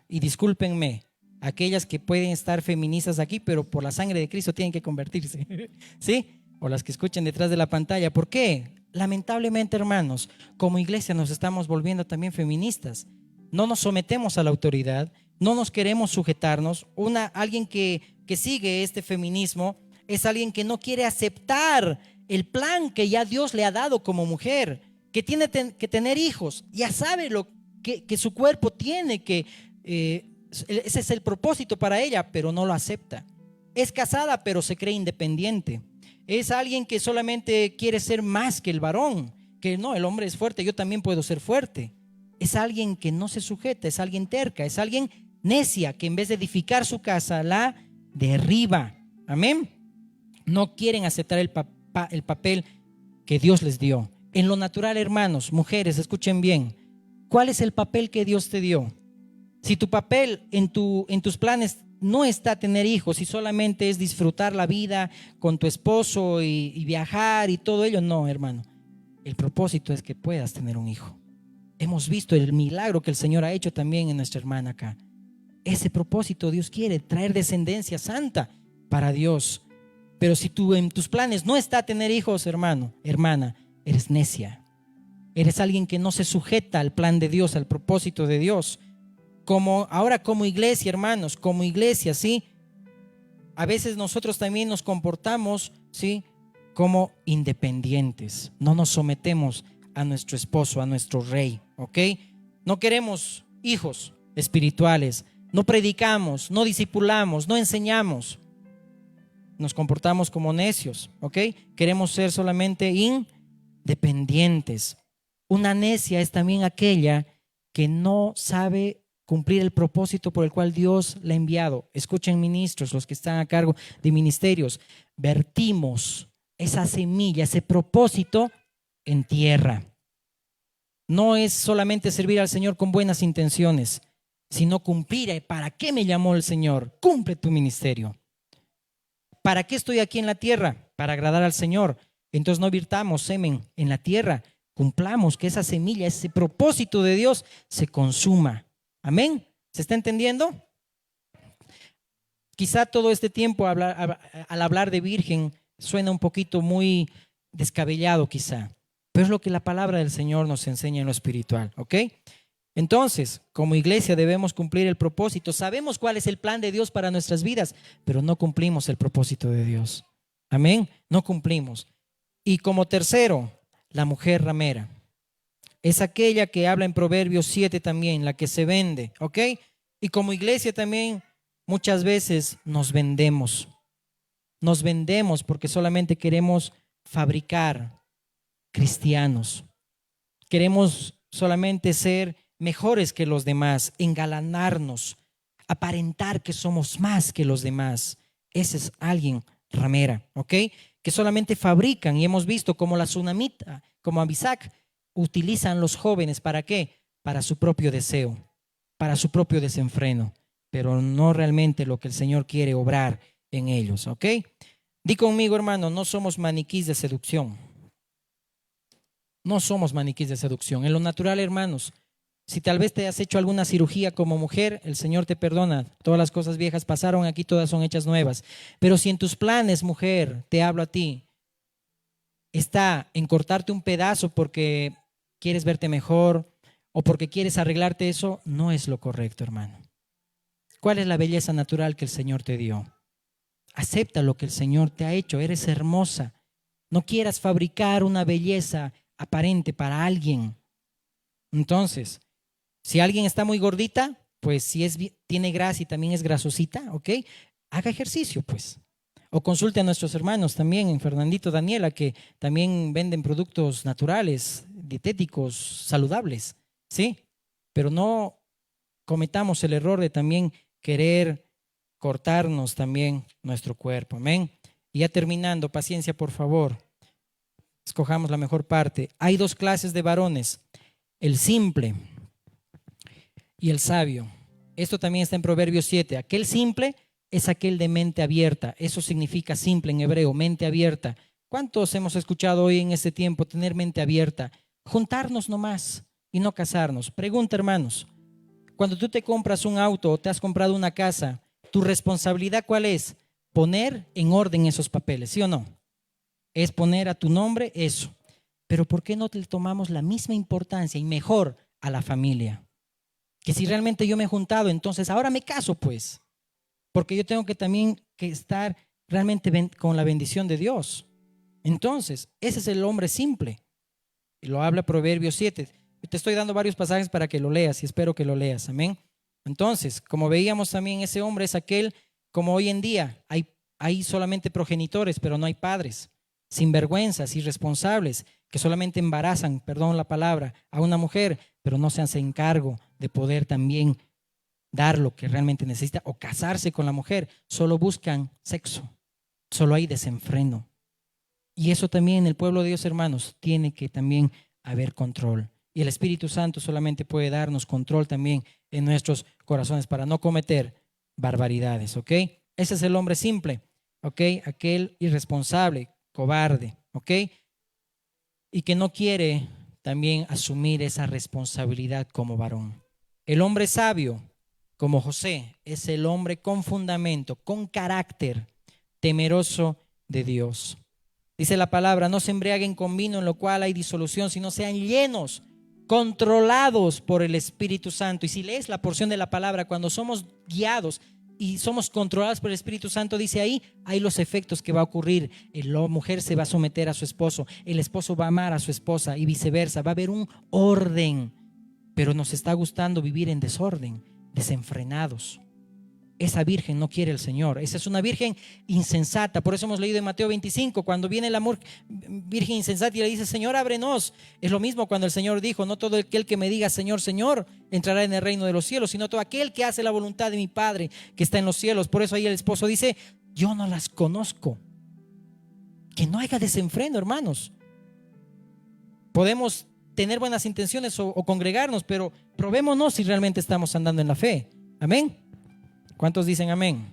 Y discúlpenme, aquellas que pueden estar feministas aquí, pero por la sangre de Cristo tienen que convertirse, ¿sí? O las que escuchen detrás de la pantalla. ¿Por qué? Lamentablemente, hermanos, como iglesia nos estamos volviendo también feministas. No nos sometemos a la autoridad, no nos queremos sujetarnos. Alguien que sigue este feminismo es alguien que no quiere aceptar el plan que ya Dios le ha dado como mujer, que tiene que tener hijos, ya sabe lo que su cuerpo tiene que... ese es el propósito para ella, pero no lo acepta. Es casada, pero se cree independiente. Es alguien que solamente quiere ser más que el varón, que no, el hombre es fuerte, yo también puedo ser fuerte. Es alguien que no se sujeta, es alguien terca, es alguien necia, que en vez de edificar su casa, la derriba. Amén. No quieren aceptar el papel que Dios les dio. En lo natural, hermanos, mujeres, escuchen bien. ¿Cuál es el papel que Dios te dio? Si tu papel en tus planes no está tener hijos y solamente es disfrutar la vida con tu esposo y viajar y todo ello, no, hermano. El propósito es que puedas tener un hijo. Hemos visto el milagro que el Señor ha hecho también en nuestra hermana acá. Ese propósito Dios quiere, traer descendencia santa para Dios. Pero si en tus planes no está tener hijos, hermano, hermana, eres necia. Eres alguien que no se sujeta al plan de Dios, al propósito de Dios. Ahora como iglesia, hermanos, como iglesia, ¿sí? A veces nosotros también nos comportamos, ¿sí? Como independientes. No nos sometemos a nuestro esposo, a nuestro rey, ¿ok? No queremos hijos espirituales. No predicamos, no discipulamos, no enseñamos. Nos comportamos como necios, ¿ok? Queremos ser solamente independientes. Una necia es también aquella que no sabe cumplir el propósito por el cual Dios le ha enviado. Escuchen, ministros, los que están a cargo de ministerios, vertimos esa semilla, ese propósito en tierra. No es solamente servir al Señor con buenas intenciones, sino cumplir. ¿Para qué me llamó el Señor? Cumple tu ministerio. ¿Para qué estoy aquí en la tierra? Para agradar al Señor. Entonces no virtamos semen en la tierra. Cumplamos que esa semilla, ese propósito de Dios se consuma. Amén. ¿Se está entendiendo? Quizá todo este tiempo al hablar de virgen suena un poquito muy descabellado quizá, pero es lo que la palabra del Señor nos enseña en lo espiritual, ¿ok? Entonces, como iglesia debemos cumplir el propósito. Sabemos cuál es el plan de Dios para nuestras vidas, pero no cumplimos el propósito de Dios. Amén, no cumplimos. Y como tercero, la mujer ramera. Es aquella que habla en Proverbios 7 también, la que se vende, ¿ok? Y como iglesia también muchas veces nos vendemos. Nos vendemos porque solamente queremos fabricar cristianos. Queremos solamente ser mejores que los demás, engalanarnos, aparentar que somos más que los demás. Ese es alguien ramera, ¿ok? Que solamente fabrican, y hemos visto como la Tsunamita, como Abisac, utilizan los jóvenes, ¿para qué? Para su propio deseo, para su propio desenfreno, pero no realmente lo que el Señor quiere obrar en ellos, ¿ok? Di conmigo, hermano, no somos maniquís de seducción. No somos maniquís de seducción. En lo natural, hermanos, si tal vez te has hecho alguna cirugía como mujer, el Señor te perdona. Todas las cosas viejas pasaron, aquí todas son hechas nuevas. Pero si en tus planes, mujer, te hablo a ti, está en cortarte un pedazo porque quieres verte mejor o porque quieres arreglarte eso, no es lo correcto, hermano. ¿Cuál es la belleza natural que el Señor te dio? Acepta lo que el Señor te ha hecho. Eres hermosa. No quieras fabricar una belleza aparente para alguien. Entonces, si alguien está muy gordita, pues si tiene grasa y también es grasosita, ¿ok? Haga ejercicio, pues. O consulte a nuestros hermanos también en Fernandito, Daniela, que también venden productos naturales, dietéticos, saludables, ¿sí? Pero no cometamos el error de también querer cortarnos también nuestro cuerpo, amén. Y ya terminando, paciencia, por favor. Escojamos la mejor parte. Hay dos clases de varones, el simple y el sabio. Esto también está en Proverbios 7. Aquel simple es aquel de mente abierta. Eso significa simple en hebreo, mente abierta. ¿Cuántos hemos escuchado hoy en este tiempo tener mente abierta? Juntarnos nomás y no casarnos. Pregunta, hermanos, cuando tú te compras un auto o te has comprado una casa, ¿tu responsabilidad cuál es? Poner en orden esos papeles, ¿sí o no? Es poner a tu nombre eso. Pero ¿por qué no le tomamos la misma importancia y mejor a la familia? Que si realmente yo me he juntado, entonces ahora me caso, pues. Porque yo tengo que también que estar realmente con la bendición de Dios. Entonces, ese es el hombre simple. Y lo habla Proverbios 7. Te estoy dando varios pasajes para que lo leas y espero que lo leas. Amén. Entonces, como veíamos también, ese hombre es aquel, como hoy en día, hay solamente progenitores, pero no hay padres. Sinvergüenzas, irresponsables, que solamente embarazan, perdón la palabra, a una mujer, pero no se hacen cargo de poder también dar lo que realmente necesita o casarse con la mujer. Solo buscan sexo, solo hay desenfreno. Y eso también en el pueblo de Dios, hermanos, tiene que también haber control. Y el Espíritu Santo solamente puede darnos control también en nuestros corazones para no cometer barbaridades, ¿ok? Ese es el hombre simple, ¿ok? Aquel irresponsable, cobarde, ¿ok? Y que no quiere también asumir esa responsabilidad como varón. El hombre sabio, como José, es el hombre con fundamento, con carácter, temeroso de Dios. Dice la palabra, no se embriaguen con vino en lo cual hay disolución, sino sean llenos, controlados por el Espíritu Santo. Y si lees la porción de la palabra, cuando somos guiados y somos controlados por el Espíritu Santo, dice ahí, hay los efectos que va a ocurrir. La mujer se va a someter a su esposo, el esposo va a amar a su esposa y viceversa. Va a haber un orden, pero nos está gustando vivir en desorden, desenfrenados. Esa virgen no quiere el Señor. Esa es una virgen insensata. Por eso hemos leído en Mateo 25, cuando viene la virgen insensata y le dice, Señor, ábrenos. Es lo mismo cuando el Señor dijo, no todo aquel que me diga Señor, Señor, entrará en el reino de los cielos, sino todo aquel que hace la voluntad de mi Padre que está en los cielos. Por eso ahí el esposo dice, yo no las conozco. Que no haya desenfreno, hermanos. Podemos tener buenas intenciones o congregarnos, pero probémonos si realmente estamos andando en la fe. Amén. ¿Cuántos dicen amén?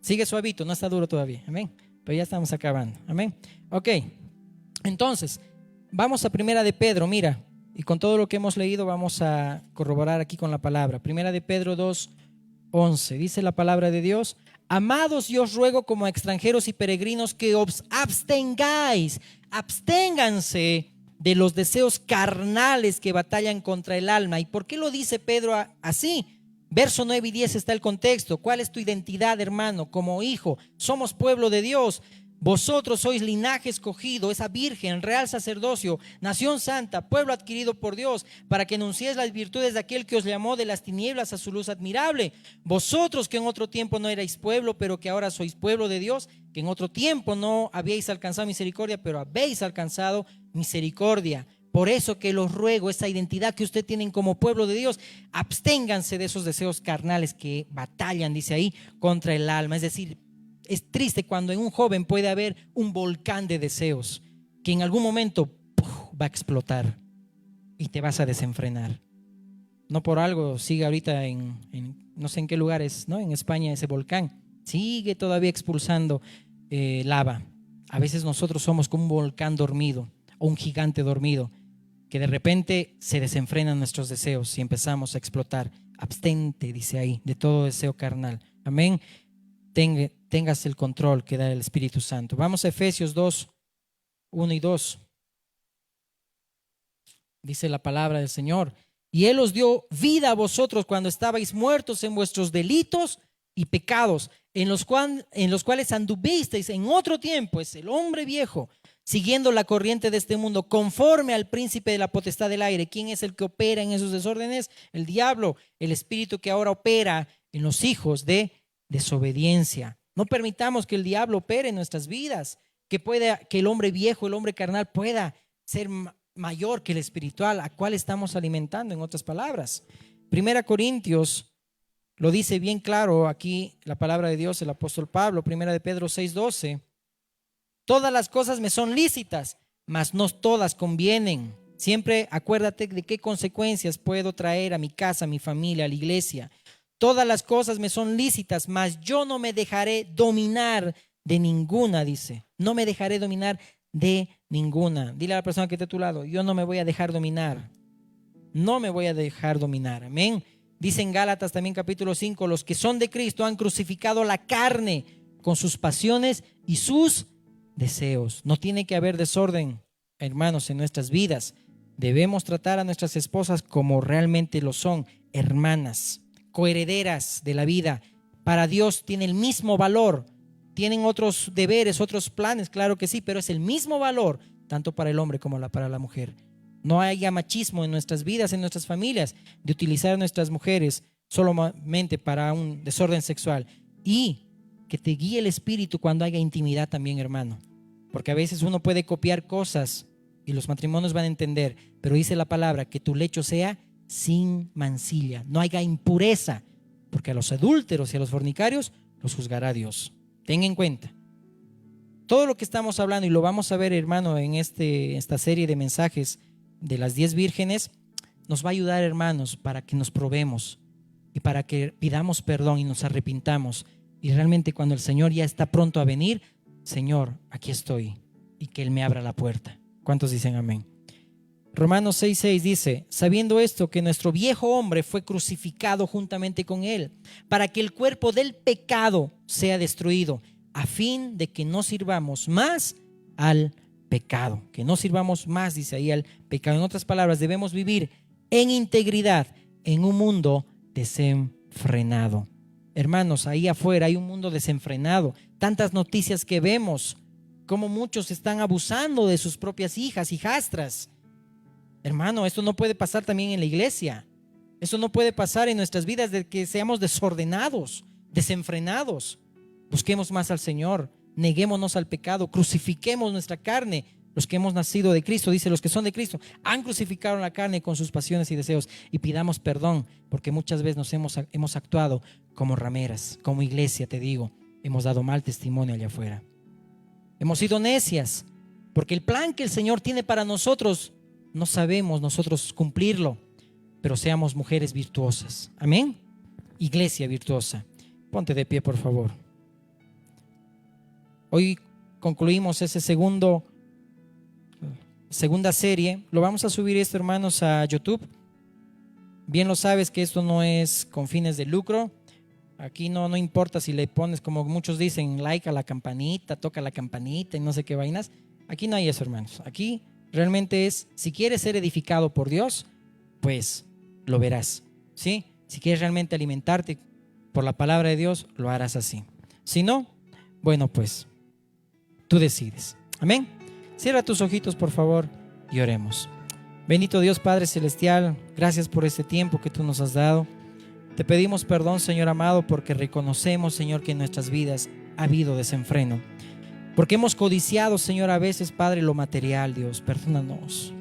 Sigue suavito, no está duro todavía. Amén. Pero ya estamos acabando. Amén. Ok. Entonces, vamos a Primera de Pedro, mira. Y con todo lo que hemos leído vamos a corroborar aquí con la palabra. Primera de Pedro 2:11. Dice la palabra de Dios. Amados, yo os ruego como extranjeros y peregrinos que os abstengáis. Absténganse de los deseos carnales que batallan contra el alma. ¿Y por qué lo dice Pedro así? Verso 9 y 10 está el contexto. ¿Cuál es tu identidad, hermano? Como hijo, somos pueblo de Dios. Vosotros sois linaje escogido, esa virgen, real sacerdocio, nación santa, pueblo adquirido por Dios, para que anunciéis las virtudes de aquel que os llamó de las tinieblas a su luz admirable. Vosotros que en otro tiempo no erais pueblo, pero que ahora sois pueblo de Dios, que en otro tiempo no habíais alcanzado misericordia, pero habéis alcanzado misericordia. Por eso que los ruego, esa identidad que usted tienen como pueblo de Dios, absténganse de esos deseos carnales que batallan, dice ahí, contra el alma. Es decir, es triste cuando en un joven puede haber un volcán de deseos que en algún momento va a explotar y te vas a desenfrenar. No por algo sigue ahorita no sé en qué lugares, ¿no? En España ese volcán sigue todavía expulsando lava. A veces nosotros somos como un volcán dormido o un gigante dormido que de repente se desenfrenan nuestros deseos y empezamos a explotar. Abstente, dice ahí, de todo deseo carnal. Amén. Tengas el control que da el Espíritu Santo. Vamos a Efesios 2, 1 y 2. Dice la palabra del Señor: y Él os dio vida a vosotros cuando estabais muertos en vuestros delitos y pecados, en los cuales anduvisteis en otro tiempo, es el hombre viejo, siguiendo la corriente de este mundo, conforme al príncipe de la potestad del aire. ¿Quién es el que opera en esos desórdenes? El diablo, el espíritu que ahora opera en los hijos de desobediencia. No permitamos que el diablo opere en nuestras vidas, que el hombre viejo, el hombre carnal pueda ser mayor que el espiritual, a cual estamos alimentando, en otras palabras. Primera Corintios lo dice bien claro aquí la palabra de Dios, el apóstol Pablo. Primera de Pedro 6:12: todas las cosas me son lícitas, mas no todas convienen. Siempre acuérdate de qué consecuencias puedo traer a mi casa, a mi familia, a la iglesia. Todas las cosas me son lícitas, mas yo no me dejaré dominar de ninguna, dice. No me dejaré dominar de ninguna. Dile a la persona que está a tu lado: yo no me voy a dejar dominar. No me voy a dejar dominar. Amén. Dice en Gálatas también capítulo 5: los que son de Cristo han crucificado la carne con sus pasiones y sus deseos. No tiene que haber desorden, hermanos, en nuestras vidas. Debemos tratar a nuestras esposas como realmente lo son, hermanas, coherederas de la vida. Para Dios tiene el mismo valor. Tienen otros deberes, otros planes, claro que sí, pero es el mismo valor tanto para el hombre como para la mujer. No haya machismo en nuestras vidas, en nuestras familias, de utilizar a nuestras mujeres solamente para un desorden sexual. Y que te guíe el Espíritu cuando haya intimidad también, hermano. Porque a veces uno puede copiar cosas y los matrimonios van a entender, pero dice la palabra que tu lecho sea sin mancilla, no haya impureza, porque a los adúlteros y a los fornicarios los juzgará Dios. Ten en cuenta todo lo que estamos hablando, y lo vamos a ver, hermano, en esta serie de mensajes de las 10 vírgenes. Nos va a ayudar, hermanos, para que nos probemos y para que pidamos perdón y nos arrepintamos. Y realmente cuando el Señor ya está pronto a venir, Señor, aquí estoy, y que Él me abra la puerta. ¿Cuántos dicen amén? Romanos 6:6 dice: sabiendo esto, que nuestro viejo hombre fue crucificado juntamente con Él, para que el cuerpo del pecado sea destruido, a fin de que no sirvamos más al pecado. Que no sirvamos más, dice ahí, al pecado. En otras palabras, debemos vivir en integridad en un mundo desenfrenado. Hermanos, ahí afuera hay un mundo desenfrenado. Tantas noticias que vemos, como muchos están abusando de sus propias hijas, hijastras. Hermano, esto no puede pasar también en la iglesia. Esto no puede pasar en nuestras vidas, de que seamos desordenados, desenfrenados. Busquemos más al Señor, neguémonos al pecado, crucifiquemos nuestra carne. Los que hemos nacido de Cristo, dice, los que son de Cristo han crucificado la carne con sus pasiones y deseos, y pidamos perdón, porque muchas veces nos hemos actuado como rameras, como iglesia, te digo, hemos dado mal testimonio allá afuera. Hemos sido necias, porque el plan que el Señor tiene para nosotros no sabemos nosotros cumplirlo, pero seamos mujeres virtuosas. Amén. Iglesia virtuosa. Ponte de pie, por favor. Hoy concluimos ese segunda serie. Lo vamos a subir esto, hermanos, a YouTube. Bien lo sabes que esto no es con fines de lucro. Aquí no importa si le pones, como muchos dicen, like a la campanita, toca la campanita y no sé qué vainas. Aquí no hay eso, hermanos. Aquí realmente es, si quieres ser edificado por Dios, pues lo verás, ¿sí? Si quieres realmente alimentarte por la palabra de Dios, lo harás así. Si no, bueno, pues tú decides. Amén. Cierra tus ojitos, por favor, y oremos. Bendito Dios Padre Celestial, gracias por este tiempo que tú nos has dado. Te pedimos perdón, Señor amado, porque reconocemos, Señor, que en nuestras vidas ha habido desenfreno. Porque hemos codiciado, Señor, a veces, Padre, lo material, Dios. Perdónanos.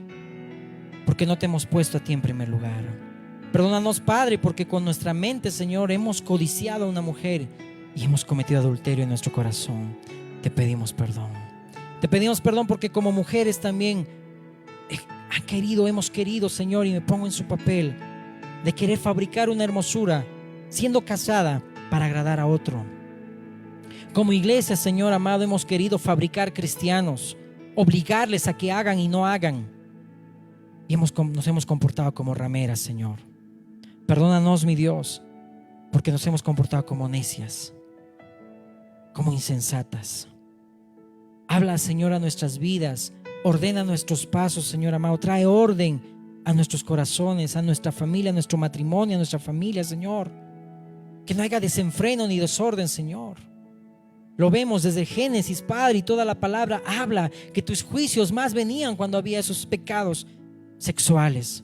Porque no te hemos puesto a ti en primer lugar. Perdónanos, Padre, porque con nuestra mente, Señor, hemos codiciado a una mujer y hemos cometido adulterio en nuestro corazón. Te pedimos perdón. Te pedimos perdón porque como mujeres también hemos querido, Señor, y me pongo en su papel, de querer fabricar una hermosura siendo casada para agradar a otro. Como iglesia, Señor amado, hemos querido fabricar cristianos, obligarles a que hagan y no hagan. Y nos hemos comportado como rameras, Señor. Perdónanos, mi Dios, porque nos hemos comportado como necias, como insensatas. Habla, Señor, a nuestras vidas. Ordena nuestros pasos, Señor amado. Trae orden a nuestros corazones, a nuestra familia, a nuestro matrimonio, a nuestra familia, Señor. Que no haya desenfreno ni desorden, Señor. Lo vemos desde Génesis, Padre, y toda la palabra habla que tus juicios más venían cuando había esos pecados sexuales.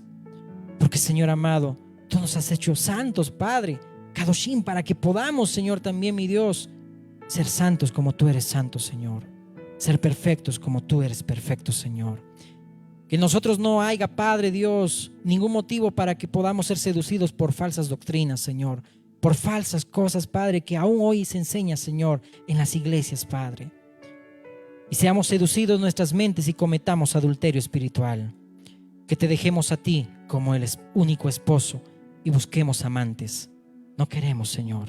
Porque, Señor amado, tú nos has hecho santos, Padre, Kadoshim, para que podamos, Señor, también, mi Dios, ser santos como tú eres santo, Señor. Ser perfectos como tú eres perfecto, Señor. Que nosotros no haya, Padre Dios, ningún motivo para que podamos ser seducidos por falsas doctrinas, Señor. Por falsas cosas, Padre, que aún hoy se enseña, Señor, en las iglesias, Padre. Y seamos seducidos nuestras mentes y cometamos adulterio espiritual. Que te dejemos a ti como el único esposo y busquemos amantes. No queremos, Señor.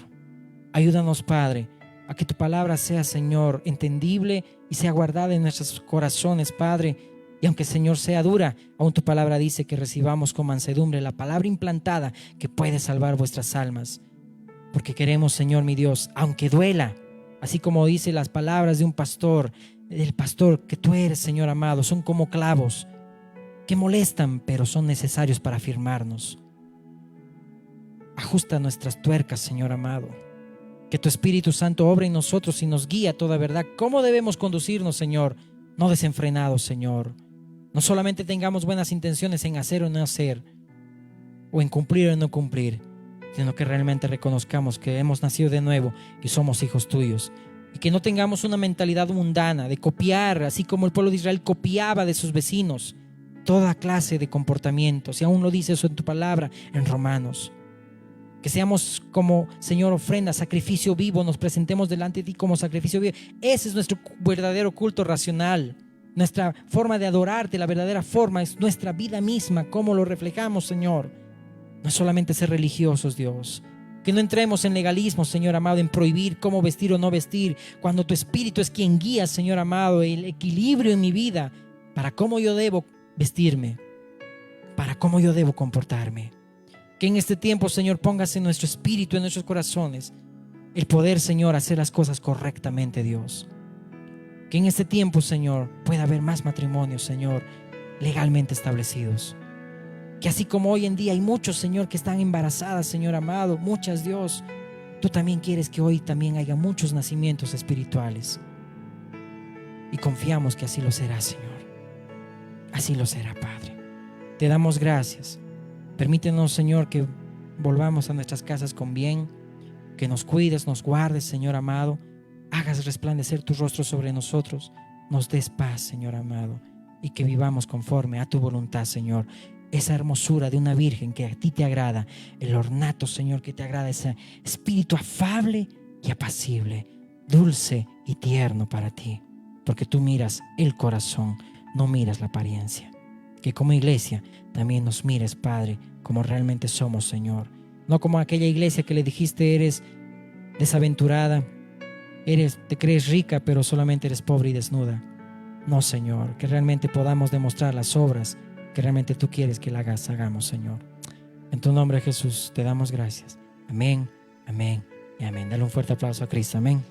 Ayúdanos, Padre, a que tu palabra sea, Señor, entendible y sea guardada en nuestros corazones, Padre. Y aunque, Señor, sea dura, aún tu palabra dice que recibamos con mansedumbre la palabra implantada que puede salvar vuestras almas. Porque queremos, Señor, mi Dios, aunque duela, así como dice las palabras de un pastor, del pastor que tú eres, Señor amado, son como clavos que molestan, pero son necesarios para afirmarnos. Ajusta nuestras tuercas, Señor amado. Que tu Espíritu Santo obre en nosotros y nos guíe a toda verdad. ¿Cómo debemos conducirnos, Señor? No desenfrenados, Señor. No solamente tengamos buenas intenciones en hacer o no hacer, o en cumplir o no cumplir, sino que realmente reconozcamos que hemos nacido de nuevo y somos hijos tuyos. Y que no tengamos una mentalidad mundana de copiar, así como el pueblo de Israel copiaba de sus vecinos toda clase de comportamientos. Y aún lo dice eso en tu palabra en Romanos. Que seamos como, Señor, ofrenda, sacrificio vivo, nos presentemos delante de ti como sacrificio vivo. Ese es nuestro verdadero culto racional. Nuestra forma de adorarte, la verdadera forma es nuestra vida misma, cómo lo reflejamos, Señor. No es solamente ser religiosos, Dios. Que no entremos en legalismo, Señor amado, en prohibir cómo vestir o no vestir, cuando tu Espíritu es quien guía, Señor amado, el equilibrio en mi vida para cómo yo debo vestirme, para cómo yo debo comportarme. Que en este tiempo, Señor, pongas en nuestro espíritu, en nuestros corazones, el poder, Señor, hacer las cosas correctamente, Dios. Que en este tiempo, Señor, pueda haber más matrimonios, Señor, legalmente establecidos. Que así como hoy en día hay muchos, Señor, que están embarazadas, Señor amado, muchas, Dios, tú también quieres que hoy también haya muchos nacimientos espirituales. Y confiamos que así lo será, Señor. Así lo será, Padre. Te damos gracias. Permítenos, Señor, que volvamos a nuestras casas con bien, que nos cuides, nos guardes, Señor amado, hagas resplandecer tu rostro sobre nosotros, nos des paz, Señor amado, y que vivamos conforme a tu voluntad, Señor. Esa hermosura de una virgen que a ti te agrada, el ornato, Señor, que te agrada, ese espíritu afable y apacible, dulce y tierno para ti, porque tú miras el corazón, no miras la apariencia. Que como iglesia también nos mires, Padre, como realmente somos, Señor. No como aquella iglesia que le dijiste eres desaventurada, te crees rica, pero solamente eres pobre y desnuda. No, Señor, que realmente podamos demostrar las obras que realmente tú quieres que las hagamos, Señor. En tu nombre, Jesús, te damos gracias. Amén, amén y amén. Dale un fuerte aplauso a Cristo. Amén.